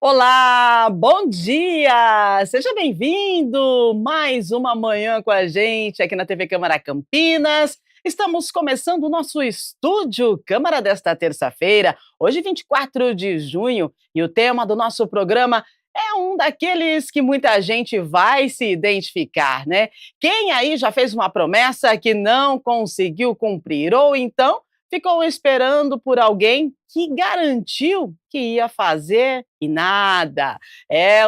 Olá, bom dia! Seja bem-vindo! Mais uma manhã com a gente aqui na TV Câmara Campinas. Estamos começando o nosso Estúdio Câmara desta terça-feira, hoje 24 de junho, e o tema do nosso programa é um daqueles que muita gente vai se identificar, né? Quem aí já fez uma promessa que não conseguiu cumprir, ou então ficou esperando por alguém que garantiu que ia fazer e nada.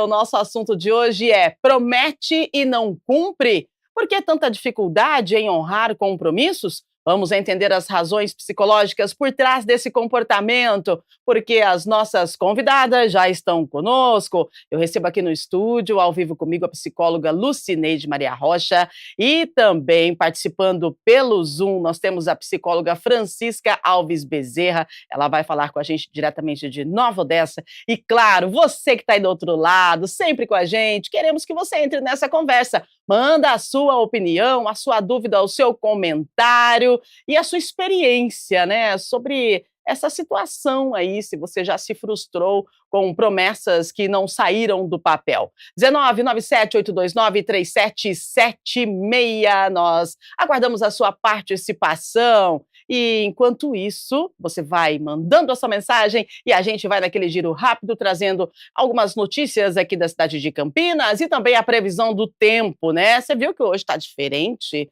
O nosso assunto de hoje é promete e não cumpre. Por que tanta dificuldade em honrar compromissos? Vamos entender as razões psicológicas por trás desse comportamento, porque as nossas convidadas já estão conosco. Eu recebo aqui no estúdio, ao vivo comigo, a psicóloga Lucineide Maria Rocha, e também participando pelo Zoom, nós temos a psicóloga Francisca Alves Bezerra. Ela vai falar com a gente diretamente de Nova Odessa. E claro, você que está aí do outro lado, sempre com a gente, queremos que você entre nessa conversa. Manda a sua opinião, a sua dúvida, o seu comentário e a sua experiência, né, sobre essa situação aí, se você já se frustrou com promessas que não saíram do papel. 19978293776. Nós aguardamos a sua participação. E enquanto isso, você vai mandando a sua mensagem e a gente vai naquele giro rápido trazendo algumas notícias aqui da cidade de Campinas e também a previsão do tempo, né? Você viu que hoje está diferente?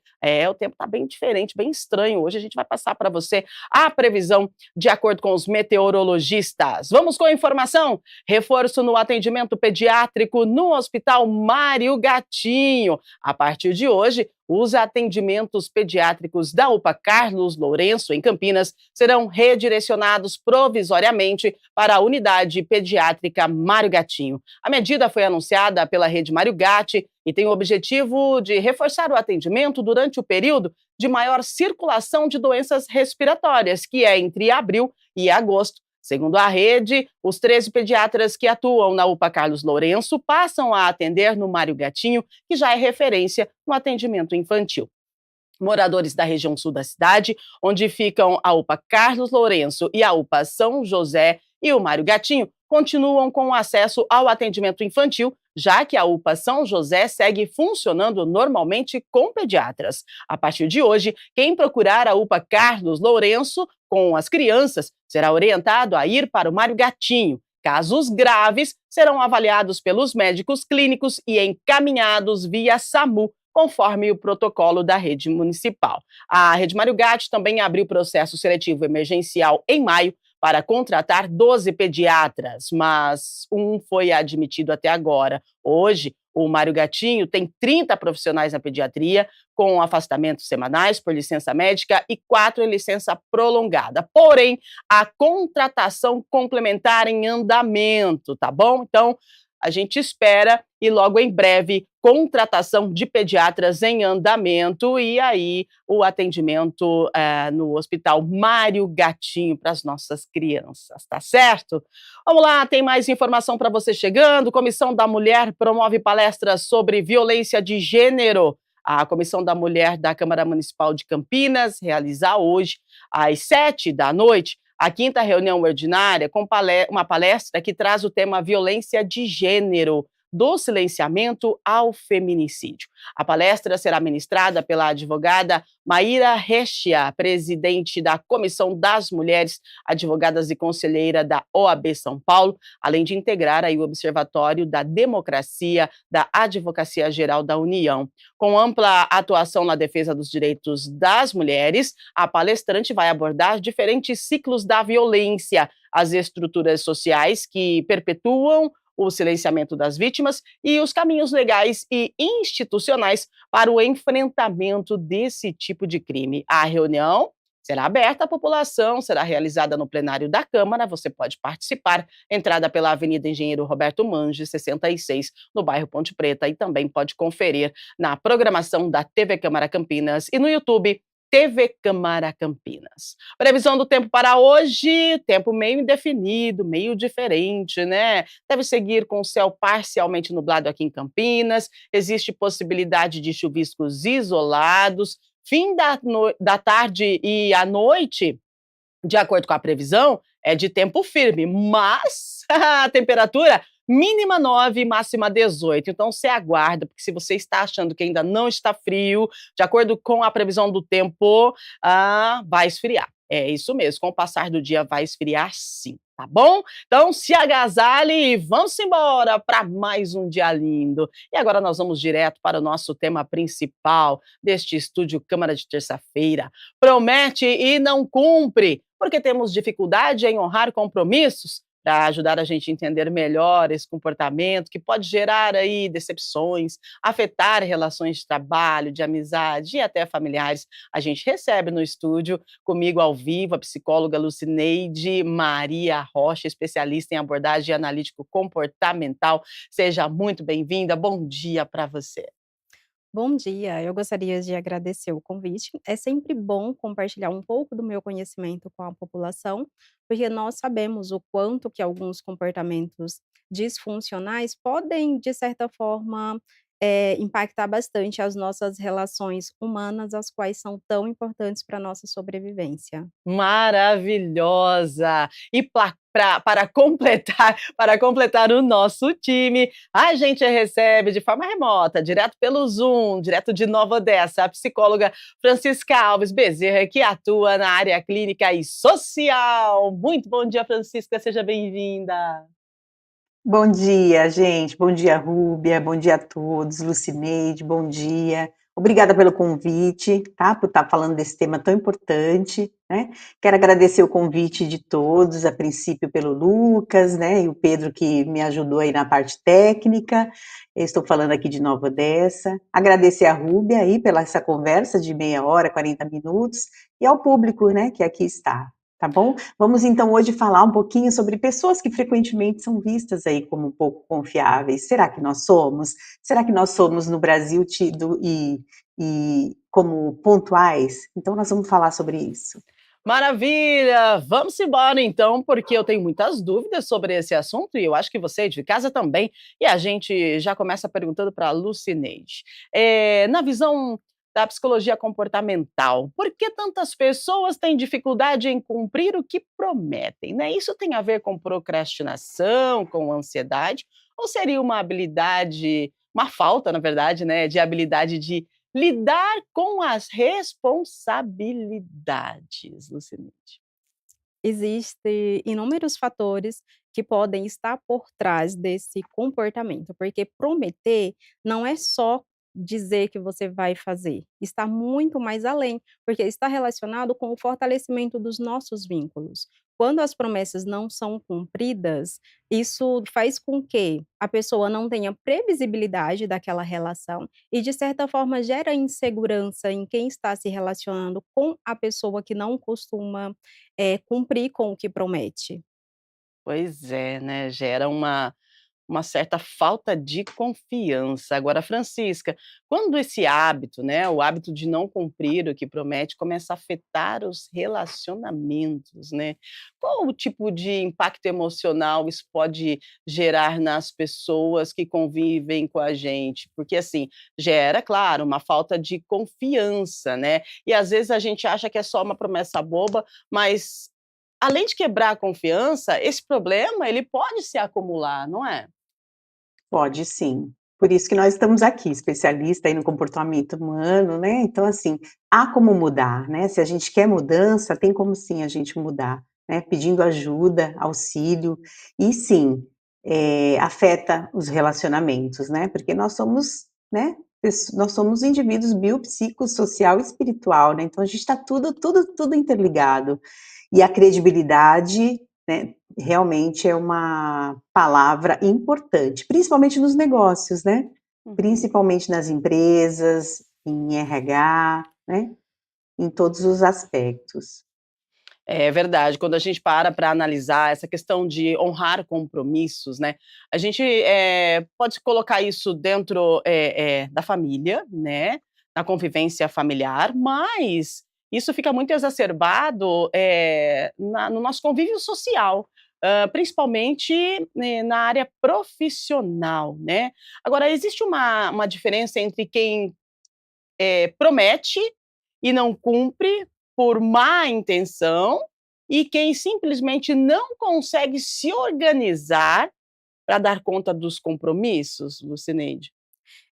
O tempo está bem diferente, bem estranho. Hoje a gente vai passar para você a previsão de acordo com os meteorologistas. Vamos com a informação? Reforço no atendimento pediátrico no Hospital Mário Gatinho. A partir de hoje, os atendimentos pediátricos da UPA Carlos Lourenço, em Campinas, serão redirecionados provisoriamente para a unidade pediátrica Mário Gatinho. A medida foi anunciada pela rede Mário Gatti e tem o objetivo de reforçar o atendimento durante o período de maior circulação de doenças respiratórias, que é entre abril e agosto. Segundo a rede, os 13 pediatras que atuam na UPA Carlos Lourenço passam a atender no Mário Gatinho, que já é referência no atendimento infantil. Moradores da região sul da cidade, onde ficam a UPA Carlos Lourenço e a UPA São José e o Mário Gatinho, continuam com acesso ao atendimento infantil, já que a UPA São José segue funcionando normalmente com pediatras. A partir de hoje, quem procurar a UPA Carlos Lourenço com as crianças será orientado a ir para o Mário Gatinho. Casos graves serão avaliados pelos médicos clínicos e encaminhados via SAMU, conforme o protocolo da rede municipal. A rede Mário Gatti também abriu processo seletivo emergencial em maio para contratar 12 pediatras, mas um foi admitido até agora. Hoje, o Mário Gatinho tem 30 profissionais na pediatria, com afastamentos semanais por licença médica e 4 em licença prolongada. Porém, a contratação complementar em andamento, tá bom? Então, a gente espera e logo em breve contratação de pediatras em andamento e aí o atendimento no Hospital Mário Gatinho para as nossas crianças, tá certo? Vamos lá, tem mais informação para você chegando. Comissão da Mulher promove palestras sobre violência de gênero. A Comissão da Mulher da Câmara Municipal de Campinas realiza hoje, às 19h, a 5ª reunião ordinária com uma palestra que traz o tema violência de gênero, do silenciamento ao feminicídio. A palestra será ministrada pela advogada Maíra Rechia, presidente da Comissão das Mulheres, advogadas e conselheira da OAB São Paulo, além de integrar aí o Observatório da Democracia da Advocacia Geral da União. Com ampla atuação na defesa dos direitos das mulheres, a palestrante vai abordar diferentes ciclos da violência, as estruturas sociais que perpetuam o silenciamento das vítimas e os caminhos legais e institucionais para o enfrentamento desse tipo de crime. A reunião será aberta à população, será realizada no plenário da Câmara, você pode participar, entrada pela Avenida Engenheiro Roberto Mange, 66, no bairro Ponte Preta, e também pode conferir na programação da TV Câmara Campinas e no YouTube, TV Câmara Campinas. Previsão do tempo para hoje, tempo meio indefinido, meio diferente, né? Deve seguir com o céu parcialmente nublado aqui em Campinas, existe possibilidade de chuviscos isolados, fim da tarde e à noite, de acordo com a previsão, é de tempo firme, mas a temperatura mínima 9, máxima 18. Então você aguarda, porque se você está achando que ainda não está frio, de acordo com a previsão do tempo, vai esfriar. É isso mesmo, com o passar do dia vai esfriar sim, tá bom? Então se agasalhe e vamos embora para mais um dia lindo. E agora nós vamos direto para o nosso tema principal deste estúdio Câmara de Terça-feira. Promete e não cumpre, porque temos dificuldade em honrar compromissos? Para ajudar a gente a entender melhor esse comportamento que pode gerar aí decepções, afetar relações de trabalho, de amizade e até familiares. A gente recebe no estúdio, comigo ao vivo, a psicóloga Lucineide Maria Rocha, especialista em abordagem analítico comportamental. Seja muito bem-vinda. Bom dia para você. Bom dia, eu gostaria de agradecer o convite. É sempre bom compartilhar um pouco do meu conhecimento com a população, porque nós sabemos o quanto que alguns comportamentos disfuncionais podem, de certa forma, impactar bastante as nossas relações humanas, as quais são tão importantes para a nossa sobrevivência. Maravilhosa! E para completar para completar o nosso time, a gente recebe de forma remota, direto pelo Zoom, direto de Nova Odessa, a psicóloga Francisca Alves Bezerra, que atua na área clínica e social. Muito bom dia, Francisca, seja bem-vinda. Bom dia, gente. Bom dia, Rúbia. Bom dia a todos. Lucineide, bom dia. Obrigada pelo convite, tá? Por estar falando desse tema tão importante, né? Quero agradecer o convite de todos, a princípio pelo Lucas, né? E o Pedro que me ajudou aí na parte técnica. Eu estou falando aqui de Nova Odessa. Agradecer a Rúbia aí pela essa conversa de meia hora, 40 minutos, e ao público, né, que aqui está. Tá bom? Vamos então hoje falar um pouquinho sobre pessoas que frequentemente são vistas aí como um pouco confiáveis. Será que nós somos? Será que nós somos no Brasil tido e como pontuais? Então nós vamos falar sobre isso. Maravilha! Vamos embora então, porque eu tenho muitas dúvidas sobre esse assunto e eu acho que você de casa também. E a gente já começa perguntando para a Lucineide. Na visão da psicologia comportamental, por que tantas pessoas têm dificuldade em cumprir o que prometem, né? Isso tem a ver com procrastinação, com ansiedade, ou seria uma habilidade, uma falta, na verdade, né, de habilidade de lidar com as responsabilidades, Lucineide? Existem inúmeros fatores que podem estar por trás desse comportamento, porque prometer não é só dizer que você vai fazer, está muito mais além, porque está relacionado com o fortalecimento dos nossos vínculos. Quando as promessas não são cumpridas, isso faz com que a pessoa não tenha previsibilidade daquela relação e, de certa forma, gera insegurança em quem está se relacionando com a pessoa que não costuma cumprir com o que promete. Pois é, né, gera uma certa falta de confiança. Agora, Francisca, quando esse hábito, né, o hábito de não cumprir o que promete, começa a afetar os relacionamentos, né, qual o tipo de impacto emocional isso pode gerar nas pessoas que convivem com a gente? Porque, assim, gera, claro, uma falta de confiança, né, e às vezes a gente acha que é só uma promessa boba, mas além de quebrar a confiança, esse problema ele pode se acumular, não é? Pode sim. Por isso que nós estamos aqui, especialista aí no comportamento humano, né? Então, assim, há como mudar, né? Se a gente quer mudança, tem como sim a gente mudar, né? Pedindo ajuda, auxílio, e sim, afeta os relacionamentos, né? Porque nós somos, né? Nós somos indivíduos biopsicossocial e espiritual, né? Então a gente está tudo interligado. E a credibilidade, né, realmente é uma palavra importante, principalmente nos negócios, né, Uhum. principalmente nas empresas, em RH, né, em todos os aspectos. É verdade, quando a gente para analisar essa questão de honrar compromissos, né, a gente, pode colocar isso dentro, da família, né, na convivência familiar, mas isso fica muito exacerbado, no nosso convívio social, principalmente, na área profissional, né. Agora existe uma diferença entre quem promete e não cumpre por má intenção, e quem simplesmente não consegue se organizar para dar conta dos compromissos, Lucineide?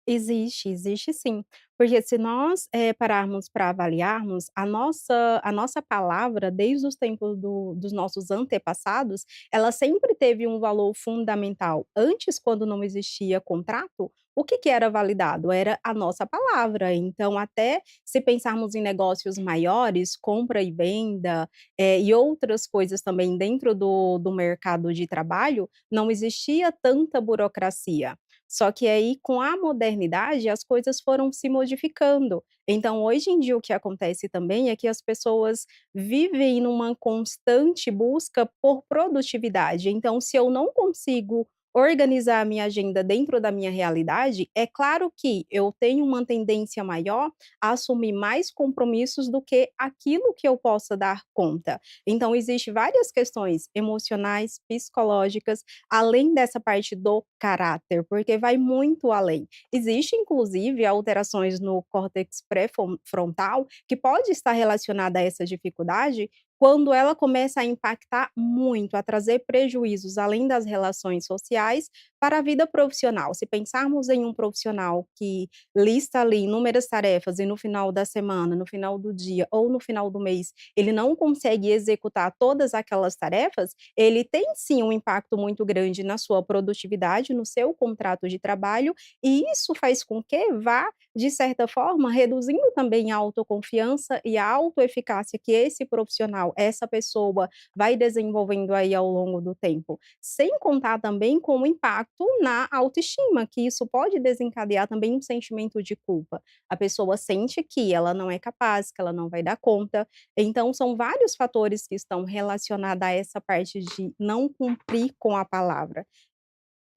Existe sim. Porque se nós, pararmos para avaliarmos, a nossa palavra, desde os tempos dos nossos antepassados, ela sempre teve um valor fundamental. Antes, quando não existia contrato, o que que era validado? Era a nossa palavra. Então, até se pensarmos em negócios maiores, compra e venda, e outras coisas também dentro do mercado de trabalho, não existia tanta burocracia. Só que aí, com a modernidade, as coisas foram se modificando. Então, hoje em dia, o que acontece também é que as pessoas vivem numa constante busca por produtividade. Então, se eu não consigo organizar a minha agenda dentro da minha realidade, é claro que eu tenho uma tendência maior a assumir mais compromissos do que aquilo que eu possa dar conta. Então, existe várias questões emocionais, psicológicas, além dessa parte do caráter, porque vai muito além. Existe, inclusive, alterações no córtex pré-frontal que pode estar relacionada a essa dificuldade quando ela começa a impactar muito, a trazer prejuízos além das relações sociais para a vida profissional. Se pensarmos em um profissional que lista ali inúmeras tarefas e no final da semana, no final do dia ou no final do mês, ele não consegue executar todas aquelas tarefas, ele tem sim um impacto muito grande na sua produtividade, no seu contrato de trabalho, e isso faz com que vá, de certa forma, reduzindo também a autoconfiança e a autoeficácia que esse profissional, essa pessoa vai desenvolvendo aí ao longo do tempo. Sem contar também com o impacto na autoestima, que isso pode desencadear também um sentimento de culpa. A pessoa sente que ela não é capaz, que ela não vai dar conta, então, são vários fatores que estão relacionados a essa parte de não cumprir com a palavra.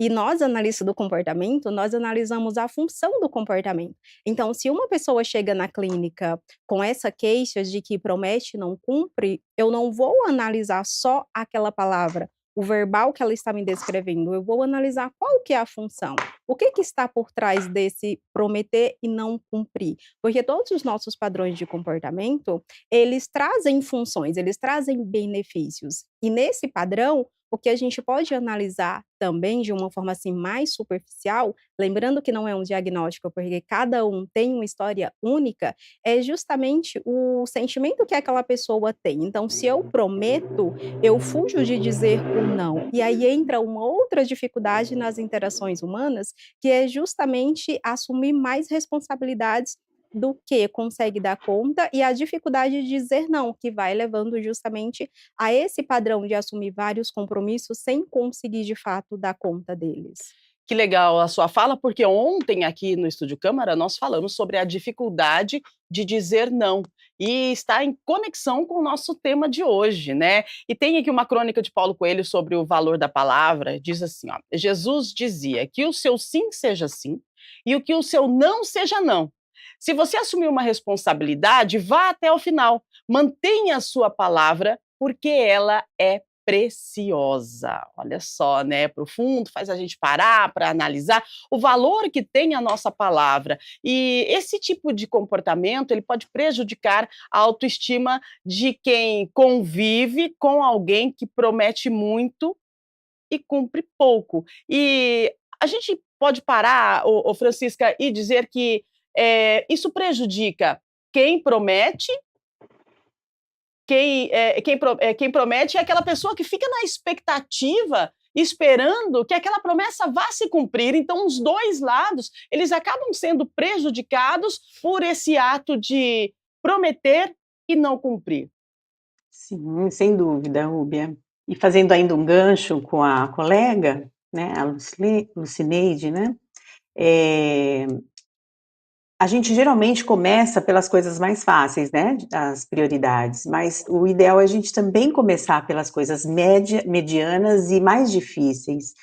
E nós, analistas do comportamento, nós analisamos a função do comportamento. Então, se uma pessoa chega na clínica com essa queixa de que promete e não cumpre, eu não vou analisar só aquela palavra, o verbal que ela está me descrevendo, eu vou analisar qual que é a função. O que que está por trás desse prometer e não cumprir? Porque todos os nossos padrões de comportamento, eles trazem funções, eles trazem benefícios. E nesse padrão, o que a gente pode analisar também de uma forma assim mais superficial, lembrando que não é um diagnóstico, porque cada um tem uma história única, é justamente o sentimento que aquela pessoa tem. Então, se eu prometo, eu fujo de dizer o não. E aí entra uma outra dificuldade nas interações humanas, que é justamente assumir mais responsabilidades do que consegue dar conta e a dificuldade de dizer não, que vai levando justamente a esse padrão de assumir vários compromissos sem conseguir de fato dar conta deles. Que legal a sua fala, porque ontem aqui no Estúdio Câmara nós falamos sobre a dificuldade de dizer não e está em conexão com o nosso tema de hoje, né? E tem aqui uma crônica de Paulo Coelho sobre o valor da palavra. Diz assim, ó: Jesus dizia que o seu sim seja sim e o que o seu não seja não. Se você assumir uma responsabilidade, vá até o final. Mantenha a sua palavra, porque ela é preciosa. Olha só, né? Profundo, faz a gente parar para analisar o valor que tem a nossa palavra. E esse tipo de comportamento, ele pode prejudicar a autoestima de quem convive com alguém que promete muito e cumpre pouco. E a gente pode parar, Francisca, e dizer que isso prejudica quem promete. Quem promete é aquela pessoa que fica na expectativa, esperando que aquela promessa vá se cumprir. Então, os dois lados, eles acabam sendo prejudicados por esse ato de prometer e não cumprir. Sim, sem dúvida, Rúbia. E fazendo ainda um gancho com a colega, né, a Lucineide, né, eh, a gente geralmente começa pelas coisas mais fáceis, né, as prioridades, mas o ideal é a gente também começar pelas coisas medianas e mais difíceis,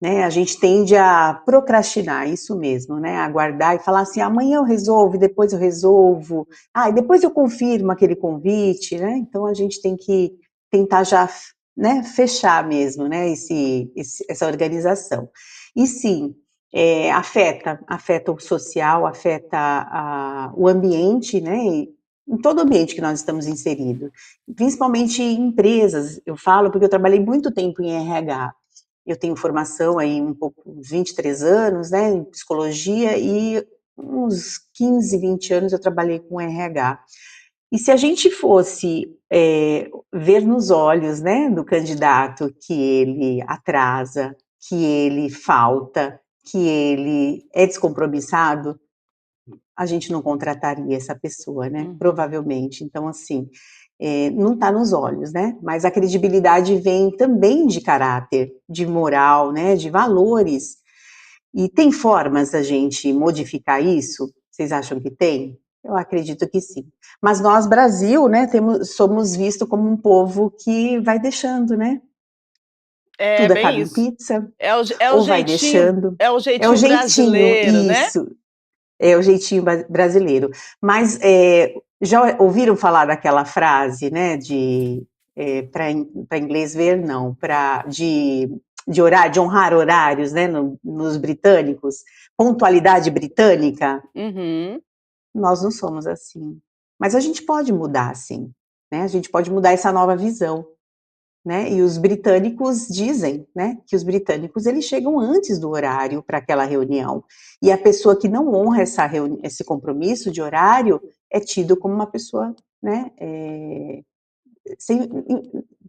né, a gente tende a procrastinar, isso mesmo, né, aguardar e falar assim: "Amanhã eu resolvo, depois eu resolvo, e depois eu confirmo aquele convite", né, então a gente tem que tentar já, né, fechar mesmo, né, essa organização. E sim, afeta o social, afeta o ambiente, né, em todo o ambiente que nós estamos inseridos, principalmente em empresas, eu falo porque eu trabalhei muito tempo em RH, eu tenho formação aí um pouco, uns 23 anos, né, em psicologia, e uns 15, 20 anos eu trabalhei com RH. E se a gente fosse ver nos olhos, né, do candidato que ele atrasa, que ele falta, que ele é descompromissado, a gente não contrataria essa pessoa, né? Provavelmente. Então, assim, não está nos olhos, né? Mas a credibilidade vem também de caráter, de moral, né? De valores. E tem formas da gente modificar isso? Vocês acham que tem? Eu acredito que sim. Mas nós, Brasil, né, somos vistos como um povo que vai deixando, né? É Tudo é bem pago em isso. pizza, É o ou vai jeitinho, deixando. é o É o jeitinho jeitinho, brasileiro, né? isso. É o jeitinho brasileiro. Mas já ouviram falar daquela frase, né, de para inglês ver, não, de honrar horários, né, nos britânicos, pontualidade britânica? Uhum. Nós não somos assim. Mas a gente pode mudar, sim, né? A gente pode mudar essa nova visão, né? E os britânicos dizem, né, que os britânicos eles chegam antes do horário para aquela reunião. E a pessoa que não honra esse compromisso de horário é tido como uma pessoa, né,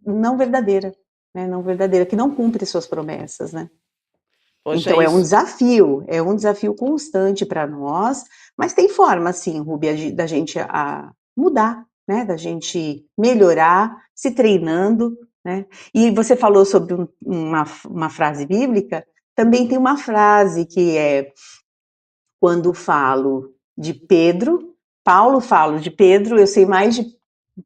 não verdadeira, né, não verdadeira, que não cumpre suas promessas, né? Poxa, Então isso. é um desafio constante para nós, mas tem forma, sim, Rúbia, da gente mudar, né? Da gente melhorar, se treinando, né? E você falou sobre uma frase bíblica, também tem uma frase que é quando falo de Pedro, Paulo falo de Pedro, eu sei mais de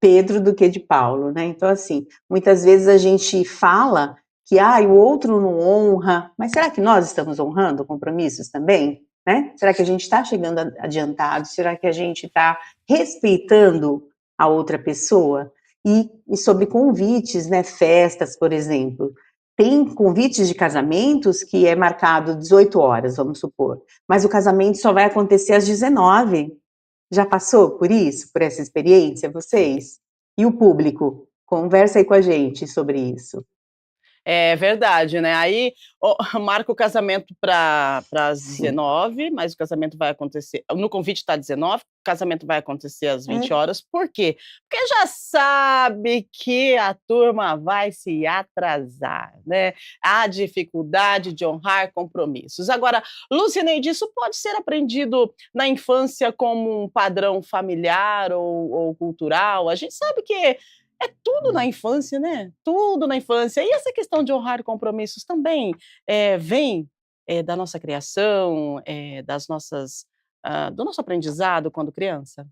Pedro do que de Paulo, né? Então, assim, muitas vezes a gente fala que o outro não honra, mas será que nós estamos honrando compromissos também? Né? Será que a gente está chegando adiantado? Será que a gente está respeitando a outra pessoa? E sobre convites, né? Festas, por exemplo. Tem convites de casamentos que é marcado 18 horas, vamos supor, mas o casamento só vai acontecer às 19. Já passou por isso, por essa experiência, vocês? E o público? Conversa aí com a gente sobre isso. É verdade, né? Aí marca o casamento para as Sim. 19, mas o casamento vai acontecer. No convite está 19, o casamento vai acontecer às 20 horas. Por quê? Porque já sabe que a turma vai se atrasar, né? Há dificuldade de honrar compromissos. Agora, Lucineide, isso pode ser aprendido na infância como um padrão familiar ou cultural? A gente sabe que é tudo na infância, né? Tudo na infância. E essa questão de honrar compromissos também vem da nossa criação, do nosso aprendizado quando criança?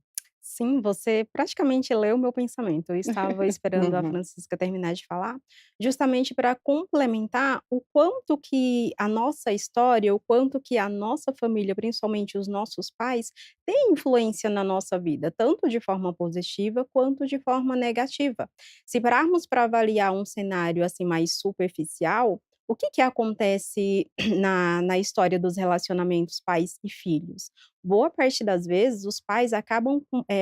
Sim, você praticamente leu o meu pensamento. Eu estava esperando a Uhum. Francisca terminar de falar, justamente para complementar o quanto que a nossa história, o quanto que a nossa família, principalmente os nossos pais, tem influência na nossa vida, tanto de forma positiva quanto de forma negativa. Se pararmos para avaliar um cenário assim mais superficial, o que que acontece na história dos relacionamentos pais e filhos? Boa parte das vezes, os pais acabam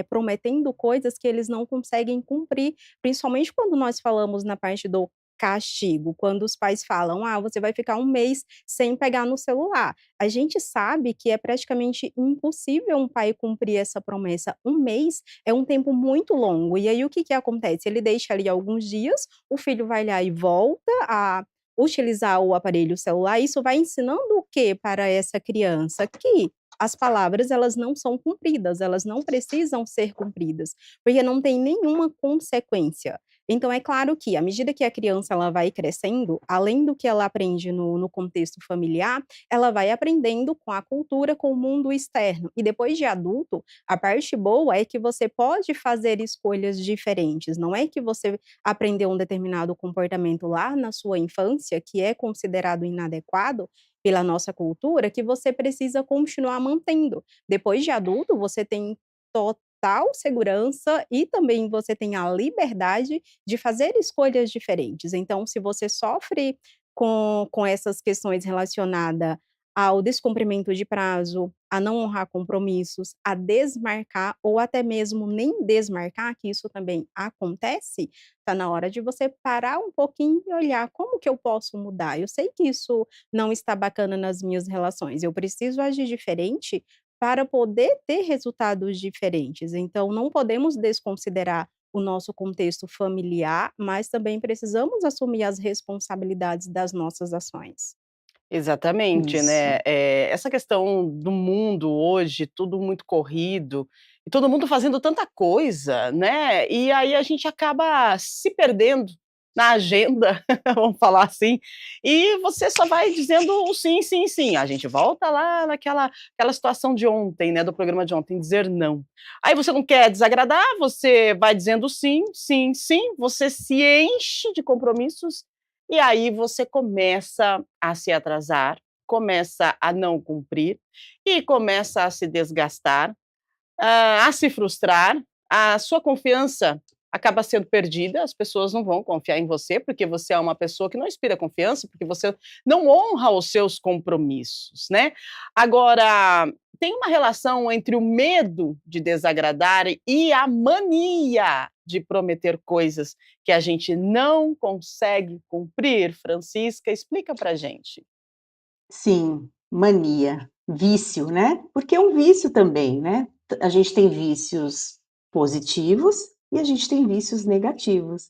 prometendo coisas que eles não conseguem cumprir, principalmente quando nós falamos na parte do castigo, quando os pais falam: "Ah, você vai ficar um mês sem pegar no celular". A gente sabe que é praticamente impossível um pai cumprir essa promessa. Um mês é um tempo muito longo, e aí o que que acontece? Ele deixa ali alguns dias, o filho vai lá e volta a utilizar o aparelho celular, isso vai ensinando o quê para essa criança? Que as palavras elas não são cumpridas, elas não precisam ser cumpridas, porque não tem nenhuma consequência. Então é claro que à medida que a criança ela vai crescendo, além do que ela aprende no contexto familiar, ela vai aprendendo com a cultura, com o mundo externo. E depois de adulto, a parte boa é que você pode fazer escolhas diferentes, não é que você aprendeu um determinado comportamento lá na sua infância, que é considerado inadequado, pela nossa cultura, que você precisa continuar mantendo. Depois de adulto, você tem total segurança e também você tem a liberdade de fazer escolhas diferentes. Então, se você sofre com essas questões relacionadas ao descumprimento de prazo, a não honrar compromissos, a desmarcar ou até mesmo nem desmarcar, que isso também acontece, está na hora de você parar um pouquinho e olhar como que eu posso mudar. Eu sei que isso não está bacana nas minhas relações, eu preciso agir diferente para poder ter resultados diferentes. Então, não podemos desconsiderar o nosso contexto familiar, mas também precisamos assumir as responsabilidades das nossas ações. Exatamente, Isso. né, essa questão do mundo hoje, tudo muito corrido, e todo mundo fazendo tanta coisa, né, e aí a gente acaba se perdendo na agenda, vamos falar assim, e você só vai dizendo o sim, sim, sim. A gente volta lá naquela aquela situação de ontem, né, do programa de ontem, dizer não. Aí você não quer desagradar, você vai dizendo sim, sim, sim, você se enche de compromissos e aí você começa a se atrasar, começa a não cumprir e começa a se desgastar, a se frustrar, a sua confiança acaba sendo perdida, as pessoas não vão confiar em você, porque você é uma pessoa que não inspira confiança, porque você não honra os seus compromissos, né. Agora, tem uma relação entre o medo de desagradar e a mania de prometer coisas que a gente não consegue cumprir? Francisca, explica pra gente. Sim, mania, vício, né, porque é um vício também, né. A gente tem vícios positivos e a gente tem vícios negativos.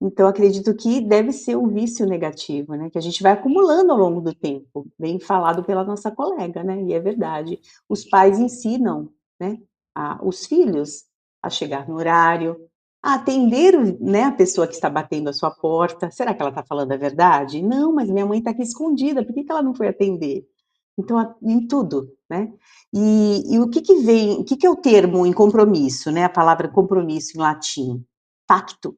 Então acredito que deve ser um vício negativo, né, que a gente vai acumulando ao longo do tempo, bem falado pela nossa colega, né, e é verdade. Os pais ensinam, né, a os filhos a chegar no horário, a atender o né, a pessoa que está batendo a sua porta. Será que ela está falando a verdade? "Não, mas minha mãe está aqui escondida, por que que ela não foi atender?". Então, em tudo, né. E o que que é o termo em compromisso, né, a palavra compromisso em latim? Pacto,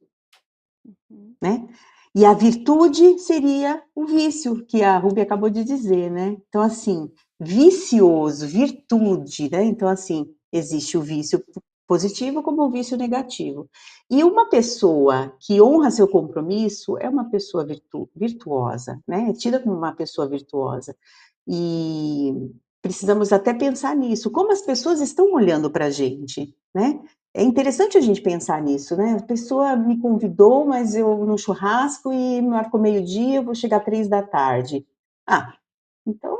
Uhum. né. E a virtude seria o vício, que a Ruby acabou de dizer, né. Então, assim, vicioso, virtude, né, então, assim, existe o vício positivo como o vício negativo. E uma pessoa que honra seu compromisso é uma pessoa virtuosa, né, é tida como uma pessoa virtuosa. E precisamos até pensar nisso, como as pessoas estão olhando para a gente, né. É interessante a gente pensar nisso, né, a pessoa me convidou, mas eu no churrasco e marcou meio-dia, eu vou chegar 15h. Ah, então,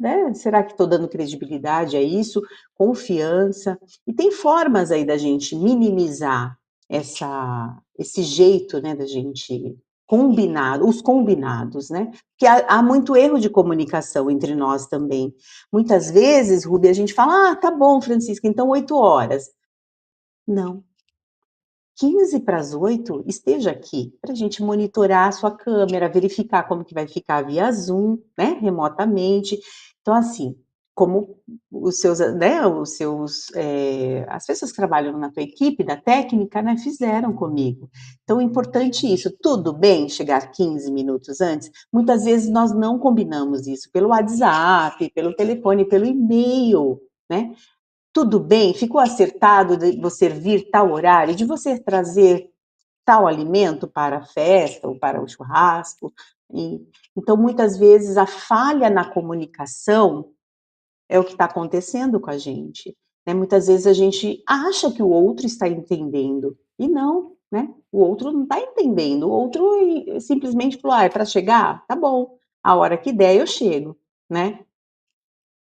né, será que estou dando credibilidade a isso? Confiança. E tem formas aí da gente minimizar esse jeito, né, da gente combinar os combinados, né, porque há muito erro de comunicação entre nós também. Muitas vezes, Ruby, a gente fala: "Ah, tá bom, Francisca, então 8h". Não, 7h45 esteja aqui, para a gente monitorar a sua câmera, verificar como que vai ficar via Zoom, né, remotamente. Então, assim, como os seus, né, as pessoas que trabalham na tua equipe da técnica, né, fizeram comigo. Então, é importante isso. Tudo bem chegar 15 minutos antes? Muitas vezes nós não combinamos isso pelo WhatsApp, pelo telefone, pelo e-mail, né. Tudo bem? Ficou acertado de você vir tal horário, de você trazer tal alimento para a festa ou para o churrasco? E então, muitas vezes, a falha na comunicação é o que está acontecendo com a gente, né. Muitas vezes a gente acha que o outro está entendendo, e não, né, o outro não está entendendo, o outro simplesmente falou: "Ah, é para chegar? Tá bom, a hora que der eu chego", né.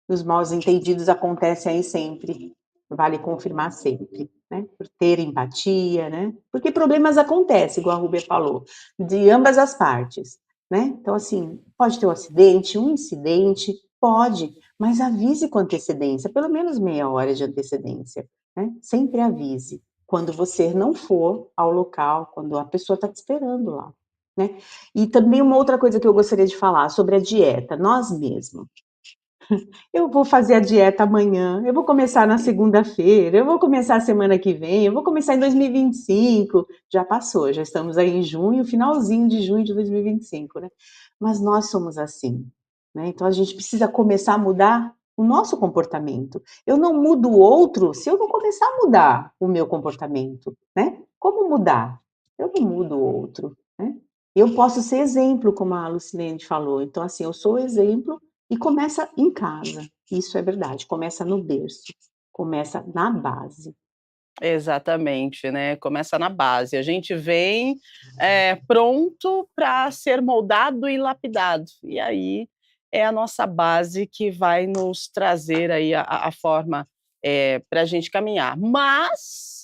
Os mal-entendidos acontecem aí sempre, vale confirmar sempre, né, por ter empatia, né, porque problemas acontecem, igual a Rúbia falou, de ambas as partes, né. Então, assim, pode ter um acidente, um incidente, pode, mas avise com antecedência, pelo menos meia hora de antecedência, né, sempre avise, quando você não for ao local, quando a pessoa está te esperando lá, né. E também uma outra coisa que eu gostaria de falar sobre a dieta, nós mesmos. Eu vou fazer a dieta amanhã, eu vou começar na segunda-feira, eu vou começar a semana que vem, eu vou começar em 2025. Já passou, já estamos aí em junho, finalzinho de junho de 2025, né. Mas nós somos assim, né, então a gente precisa começar a mudar o nosso comportamento. Eu não mudo o outro se eu não começar a mudar o meu comportamento, né. Como mudar? Eu não mudo o outro, né. Eu posso ser exemplo, como a Lucilene falou, então assim, eu sou exemplo E começa em casa, isso é verdade, começa no berço, começa na base. Exatamente, né, começa na base. A gente vem, pronto para ser moldado e lapidado, e aí é a nossa base que vai nos trazer aí a forma, pra gente caminhar. Mas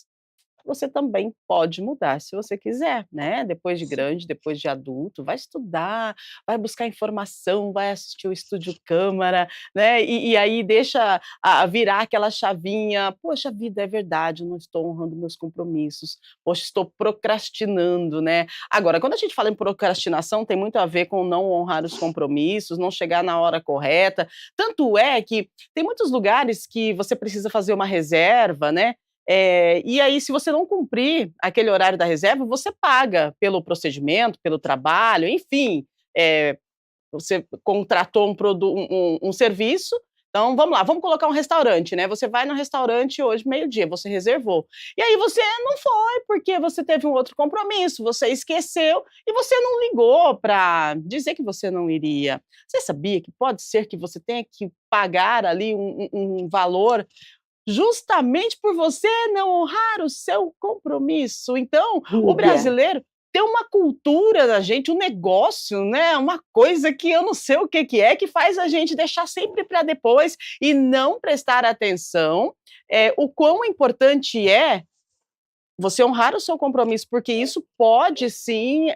você também pode mudar se você quiser, né, depois de grande, depois de adulto, vai estudar, vai buscar informação, vai assistir o Estúdio Câmara, né, e aí deixa a virar aquela chavinha: "Poxa vida, é verdade, eu não estou honrando meus compromissos. Poxa, estou procrastinando", né. Agora, quando a gente fala em procrastinação, tem muito a ver com não honrar os compromissos, não chegar na hora correta, tanto é que tem muitos lugares que você precisa fazer uma reserva, né, e aí se você não cumprir aquele horário da reserva, você paga pelo procedimento, pelo trabalho, enfim, você contratou um serviço, então vamos lá, vamos colocar um restaurante, né, você vai no restaurante hoje meio-dia, você reservou, e aí você não foi, porque você teve um outro compromisso, você esqueceu e você não ligou para dizer que você não iria. Você sabia que pode ser que você tenha que pagar ali um valor justamente por você não honrar o seu compromisso. Então, o Rúbia, brasileiro tem uma cultura da gente, um negócio, né, uma coisa que eu não sei o que que é, que faz a gente deixar sempre para depois e não prestar atenção, o quão importante é você honrar o seu compromisso, porque isso pode sim,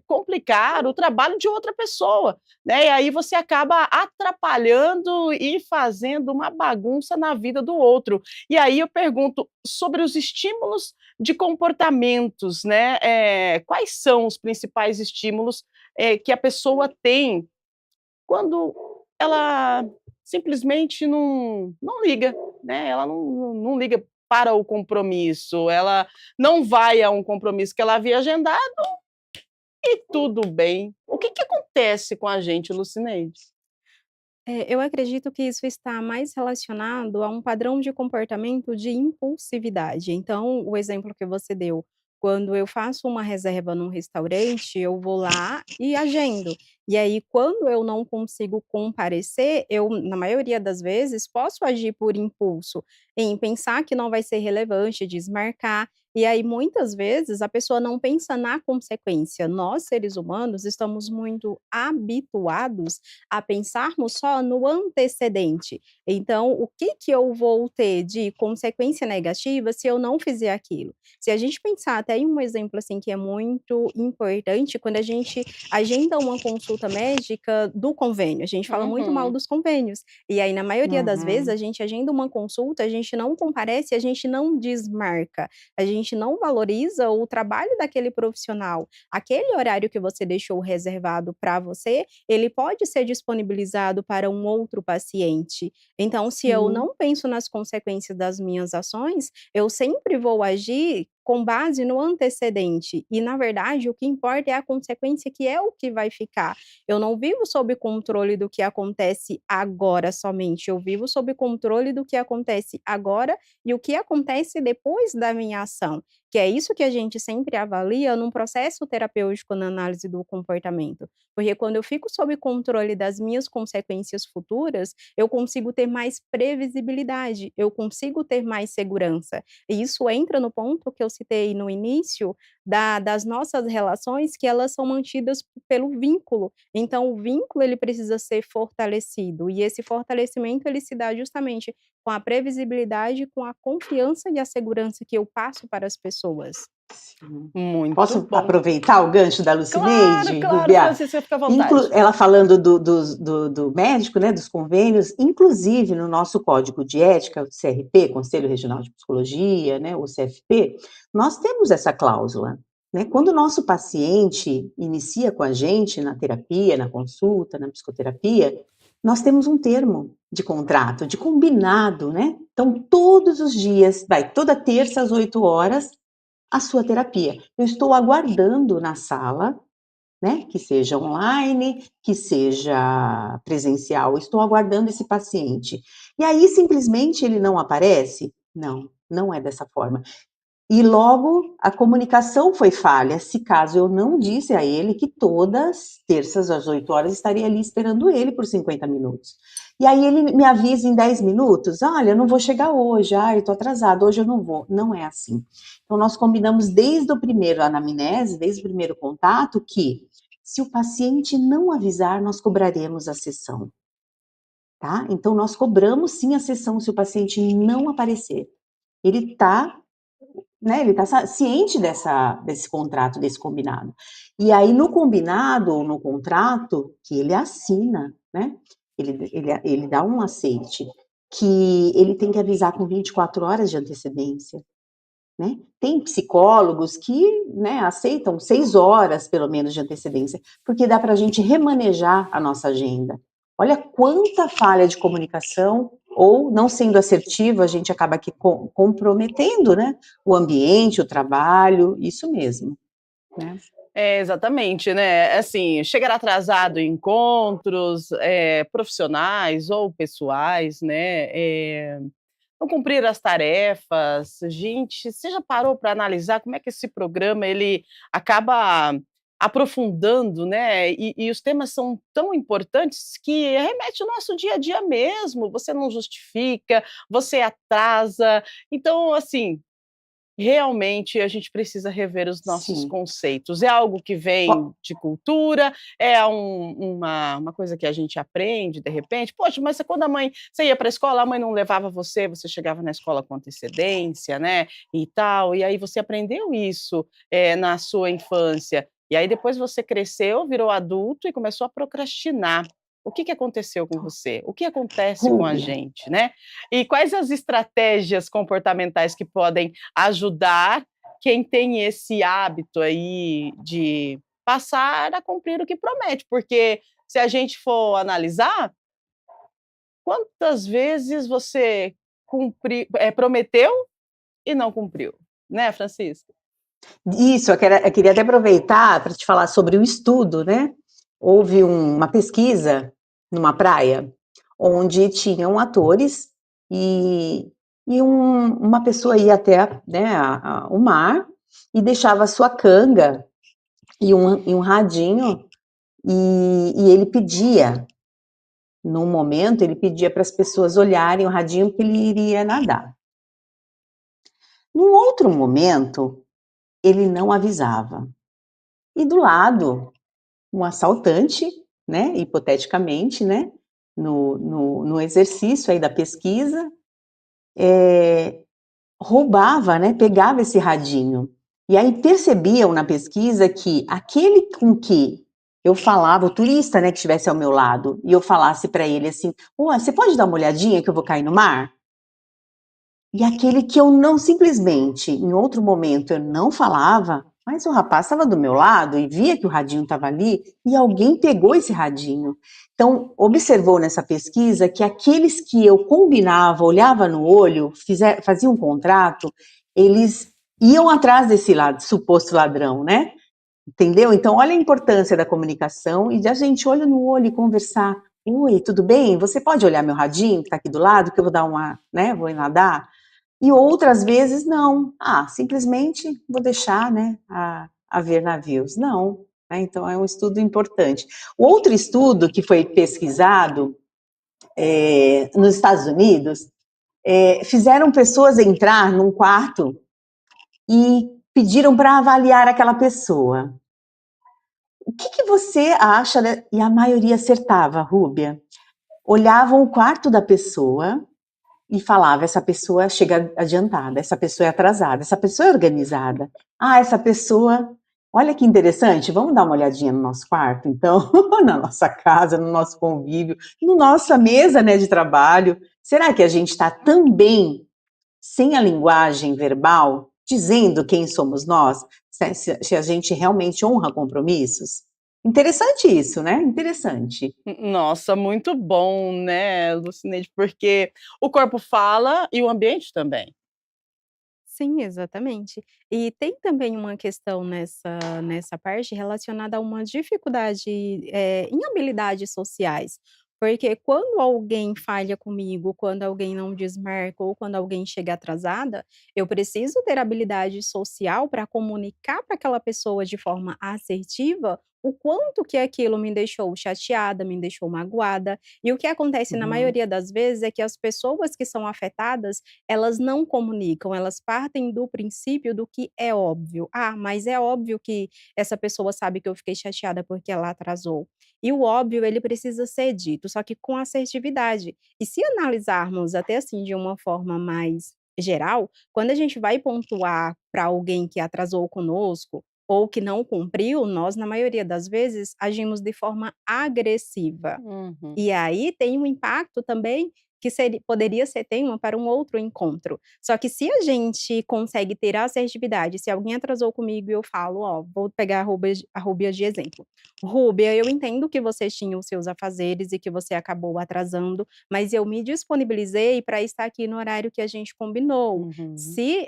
complicar o trabalho de outra pessoa, né, e aí você acaba atrapalhando e fazendo uma bagunça na vida do outro. E aí eu pergunto sobre os estímulos de comportamentos, né, quais são os principais estímulos, que a pessoa tem quando ela simplesmente não liga, né, ela não liga para o compromisso, ela não vai a um compromisso que ela havia agendado e tudo bem. O que que acontece com a gente, Lucineide? Eu acredito que isso está mais relacionado a um padrão de comportamento de impulsividade. Então, o exemplo que você deu, quando eu faço uma reserva num restaurante, eu vou lá e agendo. E aí, quando eu não consigo comparecer, eu, na maioria das vezes, posso agir por impulso, em pensar que não vai ser relevante, desmarcar. E aí, muitas vezes, a pessoa não pensa na consequência. Nós, seres humanos, estamos muito habituados a pensarmos só no antecedente. Então, o que que eu vou ter de consequência negativa se eu não fizer aquilo? Se a gente pensar até em um exemplo, assim, que é muito importante, quando a gente agenda uma consulta médica do convênio, a gente fala muito mal Uhum, dos convênios, e aí na maioria das vezes uhum. a gente agenda uma consulta, a gente não comparece, a gente não desmarca, a gente não valoriza o trabalho daquele profissional. Aquele horário que você deixou reservado para você, ele pode ser disponibilizado para um outro paciente. Então, se eu Sim. não penso nas consequências das minhas ações, eu sempre vou agir com base no antecedente. E, na verdade, o que importa é a consequência, que é o que vai ficar. Eu não vivo sob controle do que acontece agora somente, eu vivo sob controle do que acontece agora e o que acontece depois da minha ação. Que é isso que a gente sempre avalia num processo terapêutico na análise do comportamento. Porque quando eu fico sob controle das minhas consequências futuras, eu consigo ter mais previsibilidade, eu consigo ter mais segurança. E isso entra no ponto que eu citei no início das nossas relações, que elas são mantidas pelo vínculo. Então, o vínculo ele precisa ser fortalecido e esse fortalecimento ele se dá justamente com a previsibilidade, com a confiança e a segurança que eu passo para as pessoas. Sim. muito Posso bom. aproveitar o gancho da Claro, Lucineide, claro, Rúbia? Francisca, fica à vontade. Ela falando do médico, né, dos convênios, inclusive no nosso código de ética, o CRP, Conselho Regional de Psicologia, né, o CFP, nós temos essa cláusula, né? Quando o nosso paciente inicia com a gente na terapia, na consulta, na psicoterapia, nós temos um termo de contrato, de combinado, né? Então, todos os dias, vai, toda terça às 8 horas, a sua terapia. Eu estou aguardando na sala, né, que seja online, que seja presencial, estou aguardando esse paciente. E aí simplesmente ele não aparece? Não, não é dessa forma. E logo a comunicação foi falha, se caso eu não disse a ele que todas terças às 8 horas estaria ali esperando ele por 50 minutos. E aí ele me avisa em 10 minutos, olha, eu não vou chegar hoje, eu tô atrasado, hoje eu não vou. Não é assim. Então nós combinamos desde o primeiro anamnese, desde o primeiro contato, que se o paciente não avisar, nós cobraremos a sessão, tá? Então nós cobramos sim a sessão se o paciente não aparecer. Ele está, né, ele está ciente desse contrato, desse combinado. E aí, no combinado ou no contrato, que ele assina, né, ele dá um aceite, que ele tem que avisar com 24 horas de antecedência, né? Tem psicólogos que, né, aceitam 6 horas, pelo menos, de antecedência, porque dá para a gente remanejar a nossa agenda. Olha quanta falha de comunicação, ou não sendo assertivo, a gente acaba aqui comprometendo, né, o ambiente, o trabalho, isso mesmo, né? É, exatamente, né, assim, chegar atrasado em encontros, profissionais ou pessoais, né, não cumprir as tarefas. Gente, você já parou para analisar como é que esse programa ele acaba aprofundando, né, e os temas são tão importantes que remete ao nosso dia a dia mesmo, você não justifica, você atrasa. Então, assim, realmente a gente precisa rever os nossos Sim. conceitos. É algo que vem Ó, de cultura, é uma coisa que a gente aprende de repente. Poxa, mas quando você ia para a escola, a mãe não levava você, você chegava na escola com antecedência, né, e tal, e aí você aprendeu isso, na sua infância, e aí depois você cresceu, virou adulto e começou a procrastinar. O que que aconteceu com você? O que acontece com a Rúbia, gente, né? E quais as estratégias comportamentais que podem ajudar quem tem esse hábito aí de passar a cumprir o que promete, porque se a gente for analisar, quantas vezes você prometeu e não cumpriu, né, Francisca? isso, eu queria até aproveitar para te falar sobre o estudo, né? Houve uma pesquisa numa praia, onde tinham atores e, uma pessoa ia até, né, o mar e deixava a sua canga e um radinho e ele pedia, num momento, ele pedia para as pessoas olharem o radinho que ele iria nadar. Num outro momento, ele não avisava. E do lado, um assaltante, né, hipoteticamente, né, no exercício aí da pesquisa, roubava, né, pegava esse radinho. E aí percebiam na pesquisa que aquele com que eu falava, o turista, né, que estivesse ao meu lado, e eu falasse para ele assim: você pode dar uma olhadinha que eu vou cair no mar? E aquele que eu não simplesmente, em outro momento, eu não falava, mas o rapaz estava do meu lado e via que o radinho estava ali e alguém pegou esse radinho. Então, observou nessa pesquisa que aqueles que eu combinava, olhava no olho, fazia um contrato, eles iam atrás desse suposto ladrão, né? Entendeu? Então, olha a importância da comunicação e de a gente olho no olho e conversar. Oi, tudo bem? Você pode olhar meu radinho que está aqui do lado, que eu vou dar uma, né? Vou nadar? E outras vezes não. Simplesmente vou deixar, né, a ver navios. Não, né, então é um estudo importante. O outro estudo que foi pesquisado nos Estados Unidos, fizeram pessoas entrar num quarto e pediram para avaliar aquela pessoa. O que você acha, né? E a maioria acertava, Rúbia. Olhavam o quarto da pessoa e falava: essa pessoa chega adiantada, essa pessoa é atrasada, essa pessoa é organizada. Essa pessoa. Olha que interessante, vamos dar uma olhadinha no nosso quarto, então, na nossa casa, no nosso convívio, na nossa mesa, né, de trabalho. Será que a gente está também sem a linguagem verbal, dizendo quem somos nós, se a gente realmente honra compromissos? Interessante isso, né? Interessante. Nossa, muito bom, né, Lucineide, porque o corpo fala e o ambiente também. Sim, exatamente. E tem também uma questão nessa parte relacionada a uma dificuldade, em habilidades sociais, Porque quando alguém falha comigo, quando alguém não desmarca ou quando alguém chega atrasada, eu preciso ter habilidade social para comunicar para aquela pessoa de forma assertiva o quanto que aquilo me deixou chateada, me deixou magoada. E o que acontece na Uhum. maioria das vezes é que as pessoas que são afetadas, elas não comunicam, elas partem do princípio do que é óbvio. Ah, mas é óbvio que essa pessoa sabe que eu fiquei chateada porque ela atrasou. E o óbvio, ele precisa ser dito, só que com assertividade. E se analisarmos até assim de uma forma mais geral, quando a gente vai pontuar para alguém que atrasou conosco ou que não cumpriu, nós, na maioria das vezes, agimos de forma agressiva. Uhum. E aí tem um impacto também que poderia ser tema para um outro encontro. Só que se a gente consegue ter assertividade, se alguém atrasou comigo e eu falo, ó, vou pegar a Rúbia de exemplo. Rúbia, eu entendo que você tinha os seus afazeres e que você acabou atrasando, mas eu me disponibilizei para estar aqui no horário que a gente combinou. Uhum. Se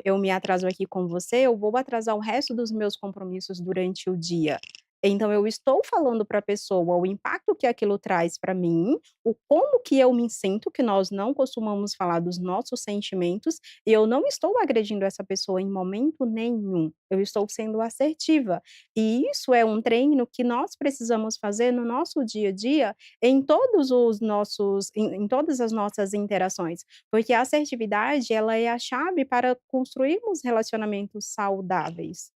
eu me atraso aqui com você, eu vou atrasar o resto dos meus compromissos durante o dia. Então eu estou falando para a pessoa o impacto que aquilo traz para mim, o como que eu me sinto, que nós não costumamos falar dos nossos sentimentos, e eu não estou agredindo essa pessoa em momento nenhum, eu estou sendo assertiva. E isso é um treino que nós precisamos fazer no nosso dia a dia, em todos os nossos em todas as nossas interações, porque a assertividade, ela é a chave para construirmos relacionamentos saudáveis.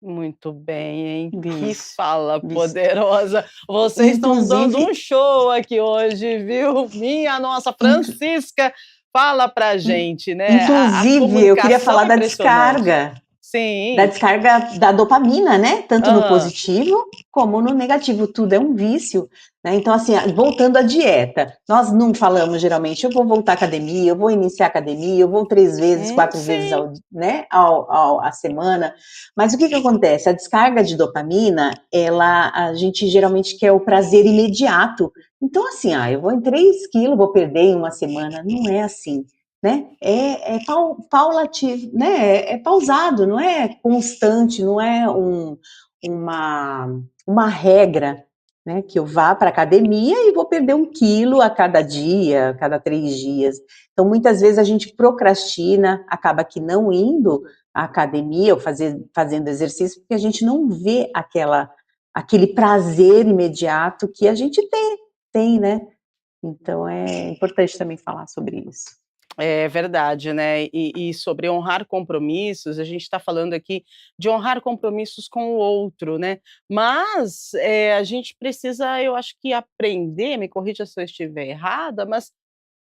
Muito bem, hein. Que Isso, fala isso. poderosa. Vocês estão dando um Inclusive show aqui hoje, viu. Minha nossa, inclu Francisca, fala pra in gente, né, a inclusive eu queria comunicação falar é impressionante. da Sim. descarga da dopamina, né, tanto no Aham. positivo como no negativo, tudo é um vício, né, então assim, voltando à dieta, nós não falamos geralmente: "Eu vou voltar à academia, eu vou iniciar a academia, eu vou 3 vezes, 4 vezes Sim. ao a semana", mas o que que acontece? A descarga de dopamina, a gente geralmente quer o prazer imediato, então assim: "Ah, eu vou em 3 quilos, vou perder em 1 semana", não é assim, né? Paulatino, né? É pausado, não é constante, não é uma regra, né? Que eu vá para a academia e vou perder 1 quilo a cada dia, a cada 3 dias. Então, muitas vezes a gente procrastina, acaba que não indo à academia ou fazendo exercício, porque a gente não vê aquele prazer imediato que a gente tem, né? Então, é importante também falar sobre isso. É verdade, né. E sobre honrar compromissos, a gente está falando aqui de honrar compromissos com o outro, né. Mas, a gente precisa, eu acho que aprender, me corrija se eu estiver errada, mas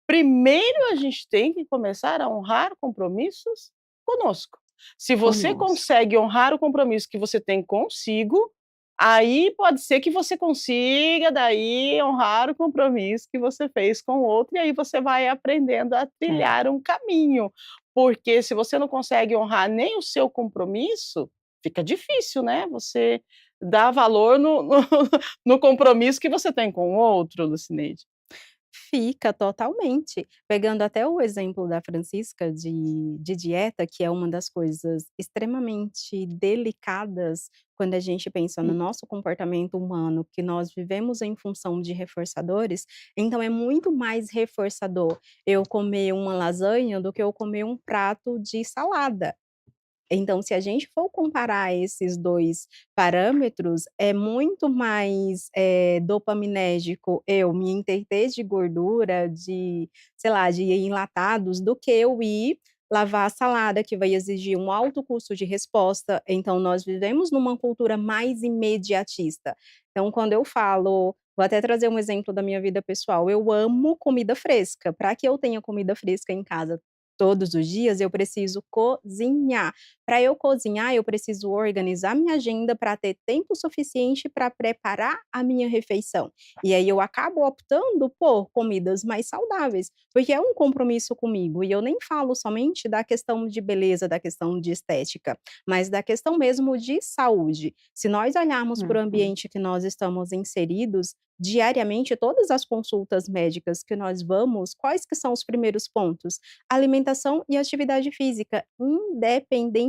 primeiro a gente tem que começar a honrar compromissos conosco. Se você Conosco. consegue honrar o compromisso que você tem consigo, aí pode ser que você consiga daí honrar o compromisso que você fez com o outro, e aí você vai aprendendo a É. trilhar um caminho. Porque se você não consegue honrar nem o seu compromisso, fica difícil, né, você dar valor no no compromisso que você tem com o outro, Lucineide. Fica, totalmente. Pegando até o exemplo da Francisca de dieta, que é uma das coisas extremamente delicadas quando a gente pensa no nosso comportamento humano, que nós vivemos em função de reforçadores, então é muito mais reforçador eu comer uma lasanha do que eu comer um prato de salada. Então, se a gente for comparar esses 2 parâmetros, é muito mais, dopaminérgico eu me enterter de gordura, de, sei lá, de enlatados, do que eu ir lavar a salada, que vai exigir um alto custo de resposta. Então, nós vivemos numa cultura mais imediatista. Então, quando eu falo vou até trazer um exemplo da minha vida pessoal, eu amo comida fresca. Para que eu tenha comida fresca em casa todos os dias, eu preciso cozinhar. Para eu cozinhar, eu preciso organizar minha agenda para ter tempo suficiente para preparar a minha refeição. E aí eu acabo optando por comidas mais saudáveis, porque é um compromisso comigo. E eu nem falo somente da questão de beleza, da questão de estética, mas da questão mesmo de saúde. Se nós olharmos para o Uhum. ambiente que nós estamos inseridos, diariamente, todas as consultas médicas que nós vamos, quais que são os primeiros pontos? Alimentação e atividade física,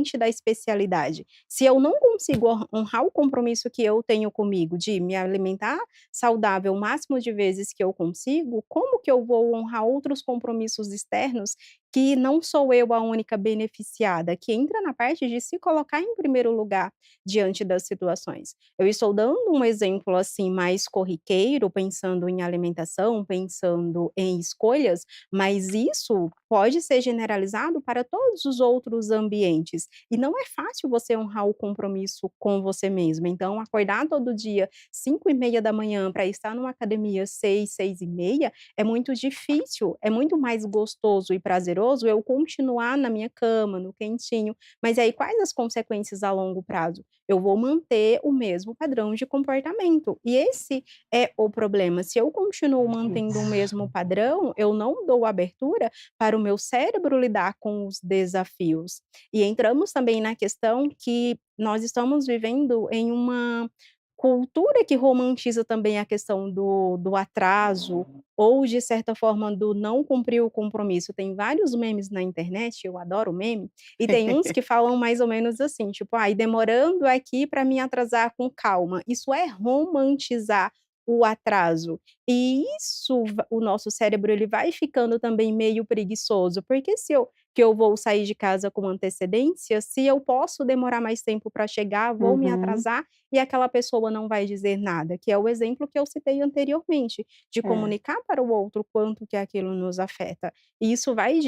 independente da especialidade. Se eu não consigo honrar o compromisso que eu tenho comigo de me alimentar saudável o máximo de vezes que eu consigo, como que eu vou honrar outros compromissos externos que não sou eu a única beneficiada, que entra na parte de se colocar em primeiro lugar diante das situações. Eu estou dando um exemplo assim mais corriqueiro, pensando em alimentação, pensando em escolhas, mas isso pode ser generalizado para todos os outros ambientes. E não é fácil você honrar o compromisso com você mesma. Então, acordar todo dia 5:30 da manhã para estar numa academia 6, 6:30 é muito difícil. É muito mais gostoso e prazeroso eu continuar na minha cama, no quentinho. Mas aí quais as consequências a longo prazo? Eu vou manter o mesmo padrão de comportamento. E esse é o problema. Se eu continuo mantendo o mesmo padrão, eu não dou abertura para o meu cérebro lidar com os desafios. E entramos também na questão que nós estamos vivendo em uma cultura que romantiza também a questão do atraso ou, de certa forma, do não cumprir o compromisso. Tem vários memes na internet, eu adoro meme, e tem uns que falam mais ou menos assim, tipo: "Ai, demorando aqui para me atrasar com calma". Isso é romantizar o atraso. E isso o nosso cérebro ele vai ficando também meio preguiçoso, porque se eu vou sair de casa com antecedência, se eu posso demorar mais tempo para chegar, vou me Uhum. atrasar e aquela pessoa não vai dizer nada, que é o exemplo que eu citei anteriormente, de É. comunicar para o outro quanto que aquilo nos afeta. E isso vai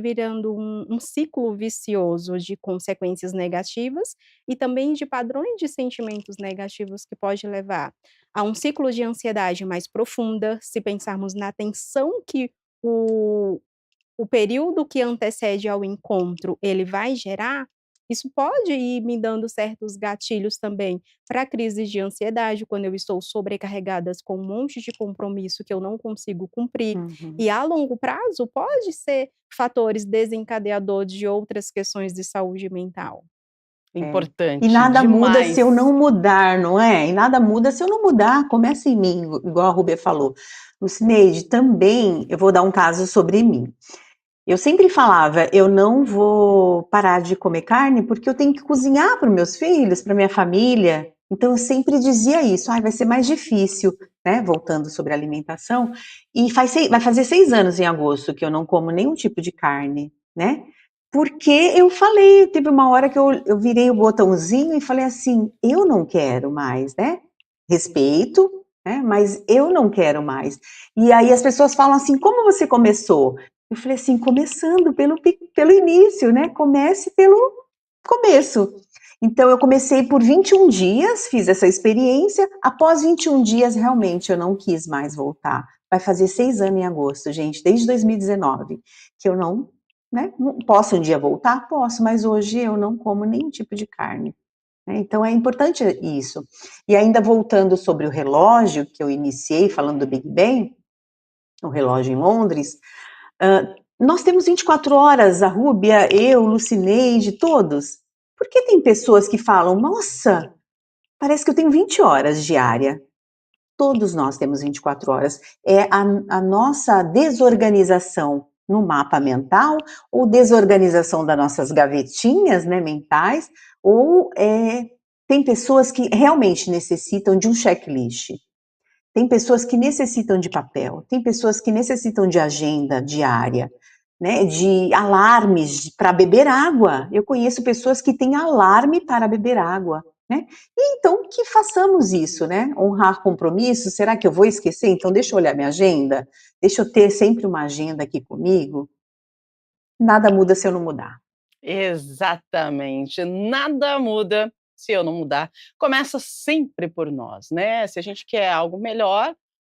virando um ciclo vicioso de consequências negativas e também de padrões de sentimentos negativos que pode levar a um ciclo de ansiedade mais profunda, se pensarmos na tensão que o o período que antecede ao encontro, ele vai gerar, isso pode ir me dando certos gatilhos também para crises de ansiedade, quando eu estou sobrecarregadas com um monte de compromisso que eu não consigo cumprir. Uhum. E a longo prazo pode ser fatores desencadeadores de outras questões de saúde mental. É. E Importante nada muda se eu demais. não mudar, não é? E nada muda se eu não mudar, começa em mim, igual a Rúbia falou. Lucineide, também eu vou dar um caso sobre mim. Eu sempre falava: "Eu não vou parar de comer carne, porque eu tenho que cozinhar para os meus filhos, para minha família". Então eu sempre dizia isso: "Ai, vai ser mais difícil", né, voltando sobre a alimentação, e vai fazer 6 anos em agosto que eu não como nenhum tipo de carne, né, porque eu falei, teve uma hora que eu virei o botãozinho e falei assim: "Eu não quero mais", né, respeito, né, mas eu não quero mais. E aí as pessoas falam assim: "Como você começou?" Eu falei assim: "Começando pelo início, né, comece pelo começo". Então eu comecei por 21 dias, fiz essa experiência, após 21 dias realmente eu não quis mais voltar. Vai fazer 6 anos em agosto, gente, desde 2019, que eu não, né, não posso um dia voltar? Posso, mas hoje eu não como nenhum tipo de carne, né, então é importante isso. E ainda voltando sobre o relógio, que eu iniciei falando do Big Ben, o relógio em Londres, nós temos 24 horas, a Rúbia, eu, Lucineide, todos. Por que tem pessoas que falam: "Nossa, parece que eu tenho 20 horas diária"? Todos nós temos 24 horas. É a nossa desorganização no mapa mental, ou desorganização das nossas gavetinhas, né, mentais, ou, tem pessoas que realmente necessitam de um checklist. Tem pessoas que necessitam de papel, tem pessoas que necessitam de agenda diária, né, de alarmes para beber água. Eu conheço pessoas que têm alarme para beber água, né. E então que façamos isso, né, honrar compromissos. Será que eu vou esquecer? Então deixa eu olhar minha agenda, deixa eu ter sempre uma agenda aqui comigo. Nada muda se eu não mudar. Exatamente, nada muda se eu não mudar. Começa sempre por nós, né, se a gente quer algo melhor,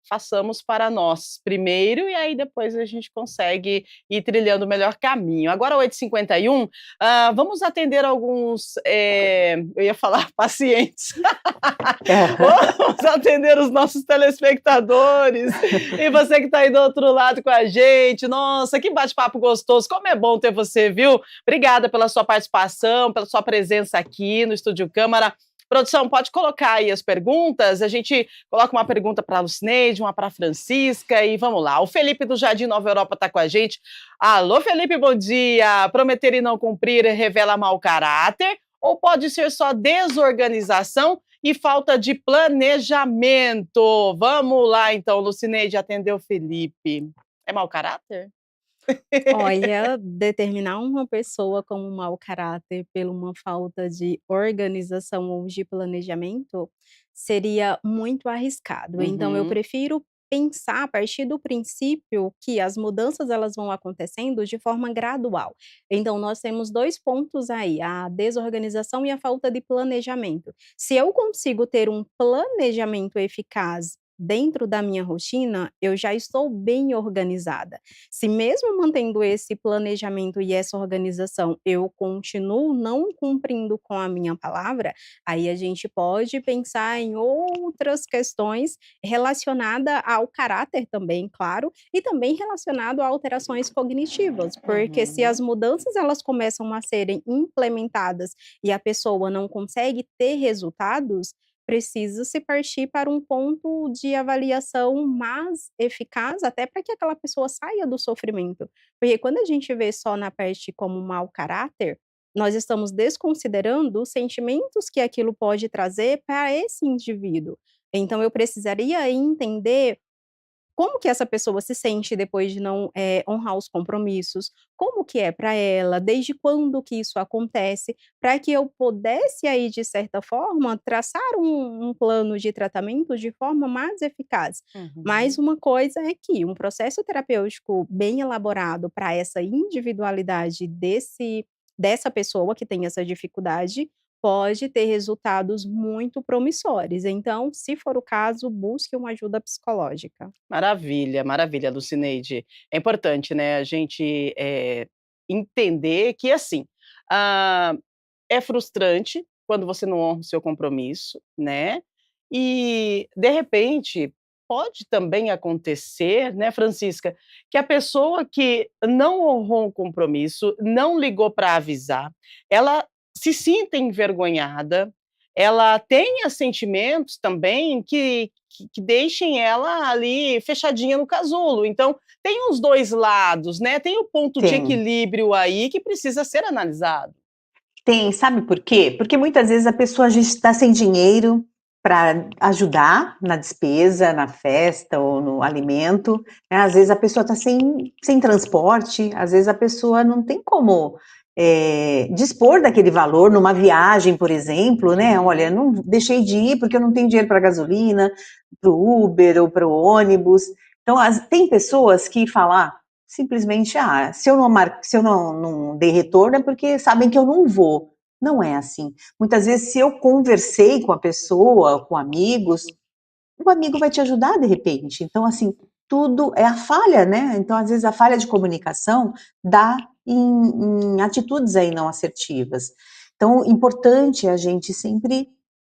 façamos para nós primeiro e aí depois a gente consegue ir trilhando o melhor caminho. Agora 8h51, vamos atender alguns, eu ia falar pacientes. Vamos atender os nossos telespectadores. E você que está aí do outro lado com a gente, nossa, que bate-papo gostoso, como é bom ter você, viu? Obrigada pela sua participação, pela sua presença aqui no Estúdio Câmara. Produção, pode colocar aí as perguntas. A gente coloca uma pergunta para a Lucineide, uma para a Francisca e vamos lá. O Felipe do Jardim Nova Europa está com a gente. Alô, Felipe, bom dia. Prometer e não cumprir revela mau caráter ou pode ser só desorganização e falta de planejamento? Vamos lá, então, Lucineide, atendeu o Felipe. É mau caráter? Olha, determinar uma pessoa como mau caráter por uma falta de organização ou de planejamento seria muito arriscado. Então eu Uhum. prefiro pensar a partir do princípio que as mudanças elas vão acontecendo de forma gradual. Então nós temos 2 pontos aí, a desorganização e a falta de planejamento. Se eu consigo ter um planejamento eficaz dentro da minha rotina, eu já estou bem organizada. Se mesmo mantendo esse planejamento e essa organização, eu continuo não cumprindo com a minha palavra, aí a gente pode pensar em outras questões relacionada ao caráter também, claro, e também relacionado a alterações cognitivas, porque se as Uhum. mudanças elas começam a serem implementadas e a pessoa não consegue ter resultados, precisa-se partir para um ponto de avaliação mais eficaz, até para que aquela pessoa saia do sofrimento. Porque quando a gente vê só na parte como mau caráter, nós estamos desconsiderando os sentimentos que aquilo pode trazer para esse indivíduo. Então eu precisaria entender como que essa pessoa se sente depois de não, honrar os compromissos, como que é para ela, desde quando que isso acontece, para que eu pudesse aí, de certa forma, traçar um plano de tratamento de forma mais eficaz. Mas Uhum. uma coisa é que um processo terapêutico bem elaborado para essa individualidade dessa pessoa que tem essa dificuldade, pode ter resultados muito promissores. Então, se for o caso, busque uma ajuda psicológica. Maravilha, maravilha, Lucineide. É importante, né, a gente, entender que, assim, ah, é frustrante quando você não honra o seu compromisso, né, e, de repente, pode também acontecer, né, Francisca, que a pessoa que não honrou o compromisso, não ligou para avisar, ela se sinta envergonhada, ela tenha sentimentos também que deixem ela ali fechadinha no casulo. Então, tem os 2 lados, né, tem o ponto de Tem. equilíbrio aí que precisa ser analisado. Tem, sabe por quê? Porque muitas vezes a pessoa, a gente está sem dinheiro para ajudar na despesa, na festa ou no alimento, né, às vezes a pessoa está sem transporte, às vezes a pessoa não tem como, dispor daquele valor numa viagem, por exemplo, né, "Olha, Uhum. não deixei de ir porque eu não tenho dinheiro para gasolina, para o Uber ou para o ônibus". Então tem pessoas que falam: "Ah, simplesmente, se eu não dei retorno é porque sabem que eu não vou". Não é assim. Muitas vezes, se eu conversei com a pessoa, com amigos, o amigo vai te ajudar de repente. Então, assim, tudo é a falha, né? Então, às vezes, a falha de comunicação dá em atitudes aí não assertivas. Então, importante é a gente sempre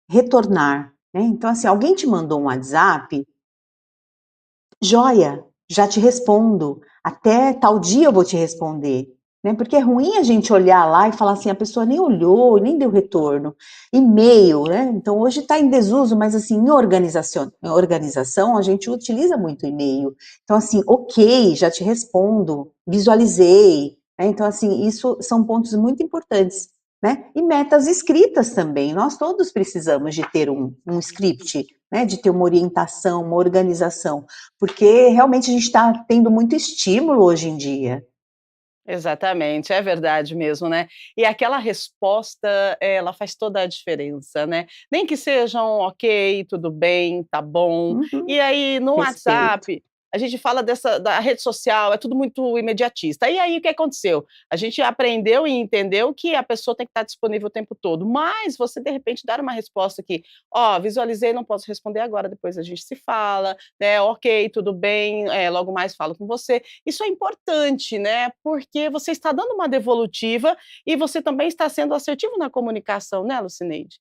retornar, né? Então, assim, alguém te mandou um WhatsApp, joia, já te respondo, até tal dia eu vou te responder, né, porque é ruim a gente olhar lá e falar assim: "A pessoa nem olhou, nem deu retorno". E-mail, né, então hoje está em desuso, mas assim, em organização a gente utiliza muito e-mail. Então assim, ok, já te respondo, visualizei, né, então assim, isso são pontos muito importantes, né. E metas escritas também, nós todos precisamos de ter um script, né, de ter uma orientação, uma organização, porque realmente a gente está tendo muito estímulo hoje em dia. Exatamente, é verdade mesmo, né. E aquela resposta, ela faz toda a diferença, né. Nem que seja um "ok, tudo bem, tá bom". Uhum, E aí no respeito. WhatsApp, a gente fala dessa da rede social, é tudo muito imediatista. E aí o que aconteceu? A gente aprendeu e entendeu que a pessoa tem que estar disponível o tempo todo, mas você de repente dar uma resposta que: "Ó, visualizei, não posso responder agora, depois a gente se fala", né, "Ok, tudo bem, logo mais falo com você". Isso é importante, né, porque você está dando uma devolutiva e você também está sendo assertivo na comunicação, né, Lucineide?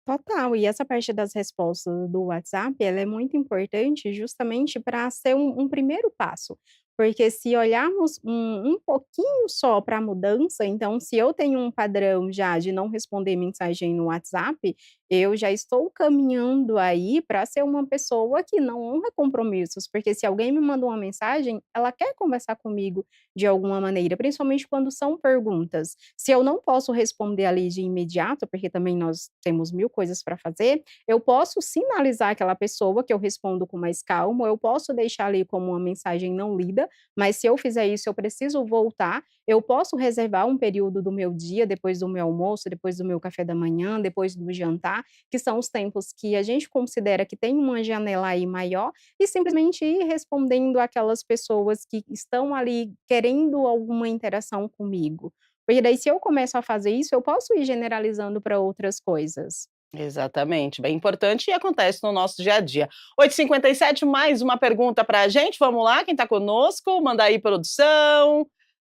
Total, e essa parte das respostas do WhatsApp, ela é muito importante justamente para ser um primeiro passo. Porque se olharmos um pouquinho só para a mudança, então se eu tenho um padrão já de não responder mensagem no WhatsApp, eu já estou caminhando aí para ser uma pessoa que não honra compromissos, porque se alguém me manda uma mensagem, ela quer conversar comigo de alguma maneira, principalmente quando são perguntas. Se eu não posso responder ali de imediato, porque também nós temos 1000 coisas para fazer, eu posso sinalizar aquela pessoa que eu respondo com mais calma, ou eu posso deixar ali como uma mensagem não lida, mas se eu fizer isso, eu preciso voltar. Eu posso reservar um período do meu dia, depois do meu almoço, depois do meu café da manhã, depois do jantar, que são os tempos que a gente considera que tem uma janela aí maior, e simplesmente ir respondendo aquelas pessoas que estão ali querendo alguma interação comigo. Porque daí, se eu começo a fazer isso, eu posso ir generalizando para outras coisas. Exatamente, bem importante e acontece no nosso dia a dia. 8h57, mais uma pergunta para a gente, vamos lá, quem está conosco? Manda aí, produção.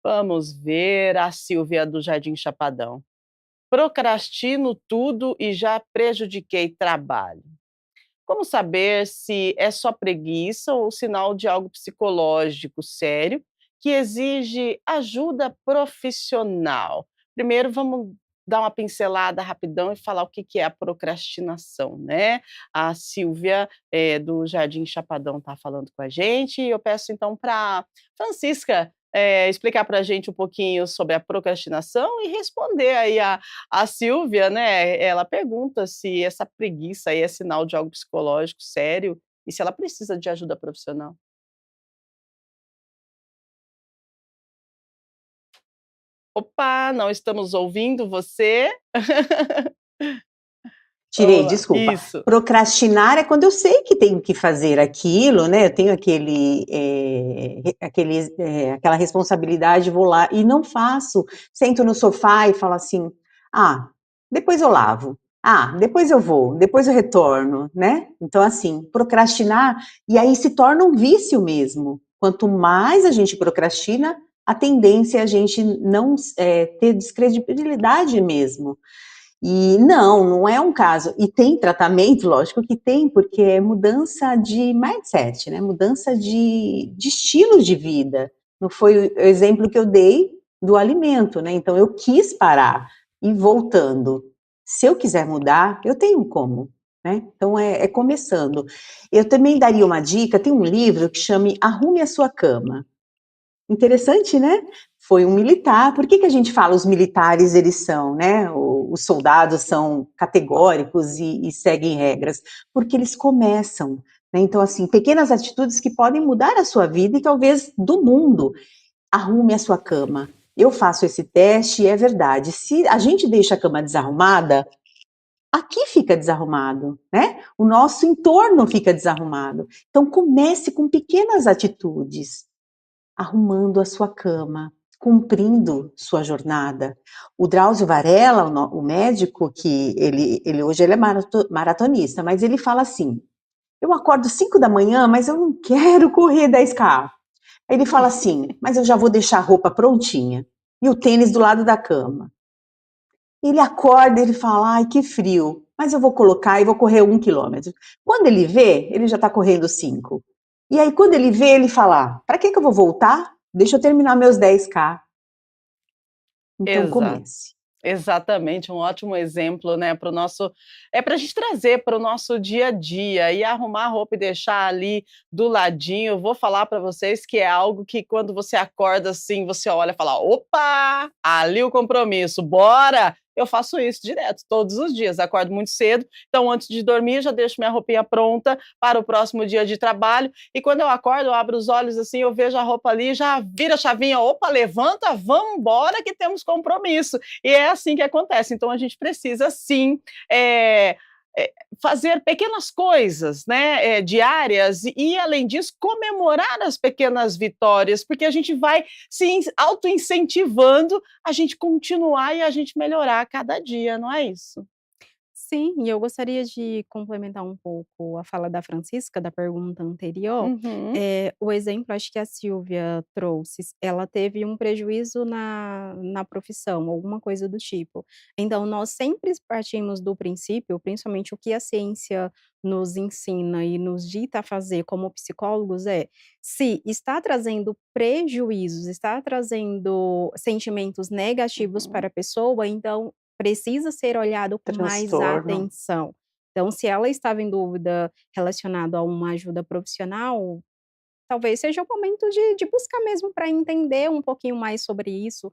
Vamos ver, a Silvia do Jardim Chapadão. Procrastino tudo e já prejudiquei trabalho. Como saber se é só preguiça ou sinal de algo psicológico sério que exige ajuda profissional? Primeiro, vamos dar uma pincelada rapidão e falar o que que é a procrastinação, né? A Silvia, do Jardim Chapadão, está falando com a gente, e eu peço então para Francisca explicar para a gente um pouquinho sobre a procrastinação e responder aí a Silvia, né, ela pergunta se essa preguiça aí é sinal de algo psicológico sério e se ela precisa de ajuda profissional. Opa, não estamos ouvindo você? Tirei, Vamos lá. desculpa. Isso. Procrastinar é quando eu sei que tenho que fazer aquilo, né, eu tenho aquela responsabilidade, vou lá e não faço. Sento no sofá e falo assim: "Ah, depois eu lavo. Ah, depois eu vou, depois eu retorno", né. Então, assim, procrastinar e aí se torna um vício mesmo. Quanto mais a gente procrastina, a tendência é a gente não ter descredibilidade mesmo. E não é um caso. E tem tratamento, lógico que tem, porque é mudança de mindset, né? Mudança de estilo de vida. Não foi o exemplo que eu dei do alimento, né? Então eu quis parar e voltando. Se eu quiser mudar, eu tenho como, né? Então é começando. Eu também daria uma dica, tem um livro que chama Arrume a Sua Cama. Interessante, né? Foi um militar. Por que que a gente fala os militares eles são, né? Os soldados são categóricos e seguem regras? Porque eles começam, né? Então, assim, pequenas atitudes que podem mudar a sua vida e talvez do mundo. Arrume a sua cama. Eu faço esse teste e é verdade. Se a gente deixa a cama desarrumada, aqui fica desarrumado, né? O nosso entorno fica desarrumado. Então, comece com pequenas atitudes arrumando a sua cama, cumprindo sua jornada. O Drauzio Varela, o médico, que ele hoje ele é maratonista, mas ele fala assim: eu acordo 5 da manhã, mas eu não quero correr 10K. Aí ele fala assim: mas eu já vou deixar a roupa prontinha e o tênis do lado da cama. Ele acorda e ele fala: ai, que frio, mas eu vou colocar e vou correr 1 quilômetro. Quando ele vê, ele já está correndo 5. E aí, quando ele vê, ele fala: para que eu vou voltar? Deixa eu terminar meus 10K. Então, Exato. comece. Exatamente, um ótimo exemplo, né, para o nosso para a gente trazer para o nosso dia a dia e arrumar a roupa e deixar ali do ladinho. Eu vou falar para vocês que é algo que quando você acorda, assim, você olha e fala: "Opa, ali o compromisso, bora!". Eu faço isso direto, todos os dias, acordo muito cedo, então antes de dormir já deixo minha roupinha pronta para o próximo dia de trabalho, e quando eu acordo, eu abro os olhos, assim, eu vejo a roupa ali, já vira a chavinha: "Opa, levanta, vamos embora que temos compromisso". E é assim que acontece. Então a gente precisa sim eh, fazer pequenas coisas, né, diárias e além disso comemorar as pequenas vitórias, porque a gente vai se auto-incentivando a gente continuar e a gente melhorar a cada dia, não é isso? Sim, e eu gostaria de complementar um pouco a fala da Francisca, da pergunta anterior. Uhum. O exemplo, acho que a Silvia trouxe, ela teve um prejuízo na profissão, alguma coisa do tipo. Então, nós sempre partimos do princípio, principalmente o que a ciência nos ensina e nos dita a fazer como psicólogos se está trazendo prejuízos, está trazendo sentimentos negativos Uhum. para a pessoa, então precisa ser olhado com mais Transtorno. atenção. Então, se ela estava em dúvida relacionado a uma ajuda profissional, talvez seja o momento de buscar mesmo para entender um pouquinho mais sobre isso,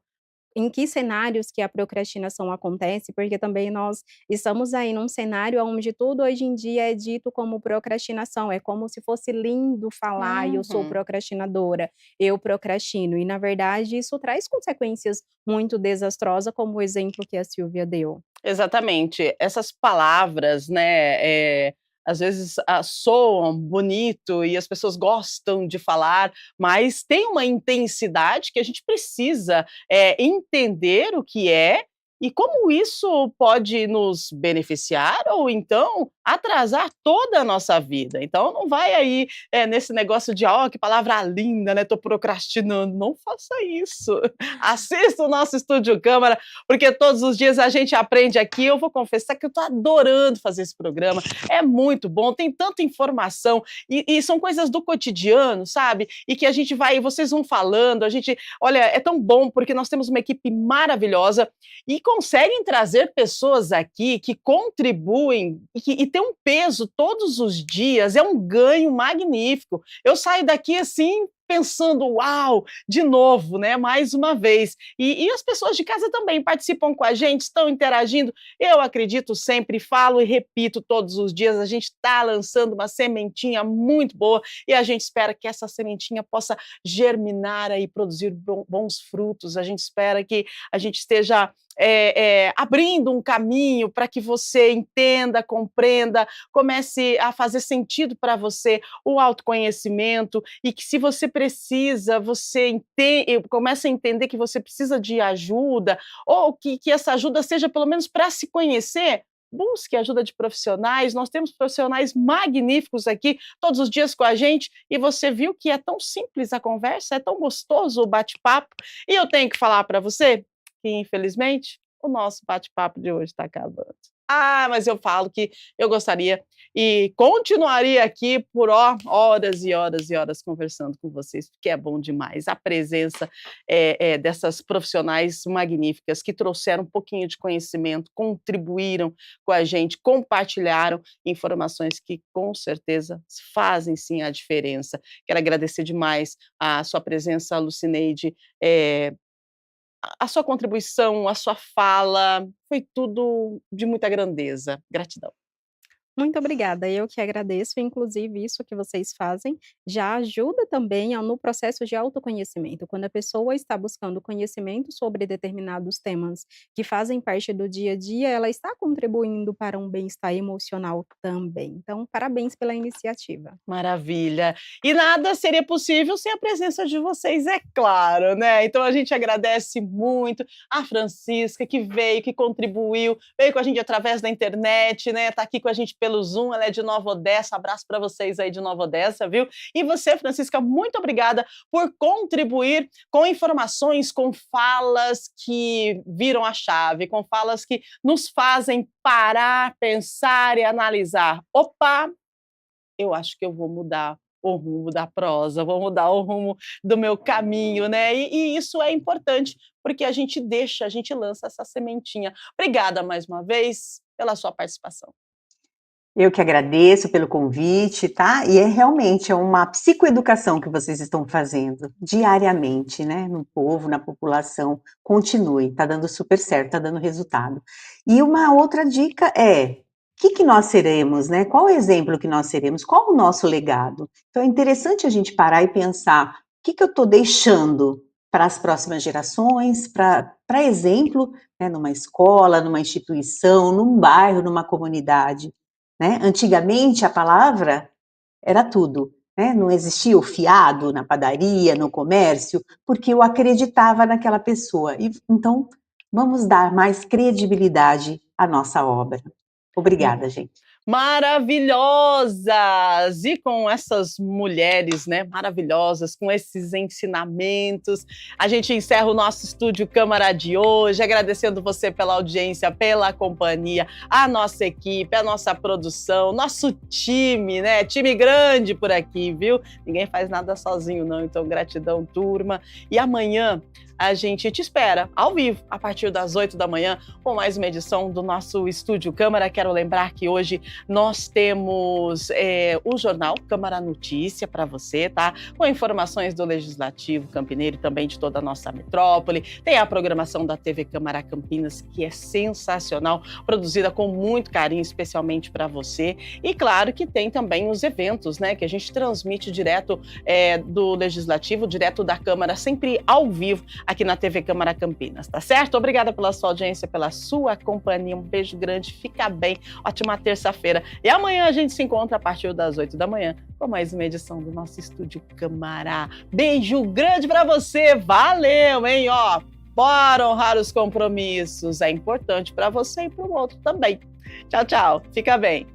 em que cenários que a procrastinação acontece, porque também nós estamos aí num cenário onde tudo hoje em dia é dito como procrastinação, é como se fosse lindo falar: "Eu sou Uhum. procrastinadora, eu procrastino", e na verdade isso traz consequências muito desastrosas, como o exemplo que a Silvia deu. Exatamente. Essas palavras, né, às vezes, soam bonito e as pessoas gostam de falar, mas tem uma intensidade que a gente precisa, entender o que é e como isso pode nos beneficiar ou então atrasar toda a nossa vida. Então não vai aí, nesse negócio de: "Ó, que palavra linda, né, tô procrastinando", não faça isso. Assista o nosso Estúdio Câmara, porque todos os dias a gente aprende aqui. Eu vou confessar que eu estou adorando fazer esse programa, é muito bom, tem tanta informação e são coisas do cotidiano, sabe? E que a gente vai, vocês vão falando, a gente, olha, é tão bom porque nós temos uma equipe maravilhosa e conseguem trazer pessoas aqui que contribuem e tem um peso todos os dias, é um ganho magnífico. Eu saio daqui assim pensando, uau, de novo, né? Mais uma vez. E as pessoas de casa também participam com a gente, estão interagindo. Eu acredito sempre, falo e repito todos os dias, a gente está lançando uma sementinha muito boa e a gente espera que essa sementinha possa germinar e produzir bons frutos. A gente espera que a gente esteja abrindo um caminho para que você entenda, compreenda, comece a fazer sentido para você o autoconhecimento e que se você precisa, você comece a entender que você precisa de ajuda ou que essa ajuda seja pelo menos para se conhecer. Busque ajuda de profissionais, nós temos profissionais magníficos aqui todos os dias com a gente e você viu que é tão simples a conversa, é tão gostoso o bate-papo. E eu tenho que falar para você que, infelizmente, o nosso bate-papo de hoje está acabando. Mas eu falo que eu gostaria e continuaria aqui por horas e horas e horas conversando com vocês, porque é bom demais. A presença dessas profissionais magníficas que trouxeram um pouquinho de conhecimento, contribuíram com a gente, compartilharam informações que com certeza fazem sim a diferença. Quero agradecer demais a sua presença, Lucineide, a sua contribuição, a sua fala, foi tudo de muita grandeza. Gratidão. Muito obrigada, eu que agradeço, inclusive isso que vocês fazem já ajuda também no processo de autoconhecimento. Quando a pessoa está buscando conhecimento sobre determinados temas que fazem parte do dia a dia, ela está contribuindo para um bem-estar emocional também. Então, parabéns pela iniciativa. Maravilha. E nada seria possível sem a presença de vocês, é claro, né. Então a gente agradece muito a Francisca que veio, que contribuiu, veio com a gente através da internet, né, tá aqui com a gente pelo Zoom, ela é de Nova Odessa, abraço para vocês aí de Nova Odessa, viu. E você, Francisca, muito obrigada por contribuir com informações, com falas que viram a chave, com falas que nos fazem parar, pensar e analisar. Opa, eu acho que eu vou mudar o rumo da prosa, vou mudar o rumo do meu caminho, né. E isso é importante, porque a gente deixa, a gente lança essa sementinha. Obrigada mais uma vez pela sua participação. Eu que agradeço pelo convite, tá? E realmente é uma psicoeducação que vocês estão fazendo diariamente, né, no povo, na população. Continue, tá dando super certo, tá dando resultado. E uma outra dica é: o que que nós seremos, né? Qual o exemplo que nós seremos? Qual o nosso legado? Então é interessante a gente parar e pensar: o que que eu estou deixando para as próximas gerações, para exemplo, né, numa escola, numa instituição, num bairro, numa comunidade. Né? Antigamente a palavra era tudo, né? Não existia o fiado na padaria, no comércio, porque eu acreditava naquela pessoa. E, então, vamos dar mais credibilidade à nossa obra. Obrigada, gente. Maravilhosas! E com essas mulheres, né, maravilhosas, com esses ensinamentos, a gente encerra o nosso Estúdio Câmara de hoje, agradecendo você pela audiência, pela companhia, a nossa equipe, a nossa produção, nosso time, né? Time grande por aqui, viu? Ninguém faz nada sozinho, não, então gratidão, turma. E amanhã a gente te espera ao vivo, a partir das 8 da manhã, com mais uma edição do nosso Estúdio Câmara. Quero lembrar que hoje nós temos o jornal Câmara Notícia para você, tá? Com informações do Legislativo Campineiro e também de toda a nossa metrópole. Tem a programação da TV Câmara Campinas, que é sensacional, produzida com muito carinho, especialmente para você. E claro que tem também os eventos, né? Que a gente transmite direto do Legislativo, direto da Câmara, sempre ao vivo, aqui na TV Câmara Campinas, tá certo? Obrigada pela sua audiência, pela sua companhia. Um beijo grande, fica bem. Ótima terça-feira. E amanhã a gente se encontra a partir das 8 da manhã com mais uma edição do nosso Estúdio Câmara. Beijo grande pra você. Valeu, hein? Ó, bora honrar os compromissos. É importante pra você e pro outro também. Tchau, tchau. Fica bem.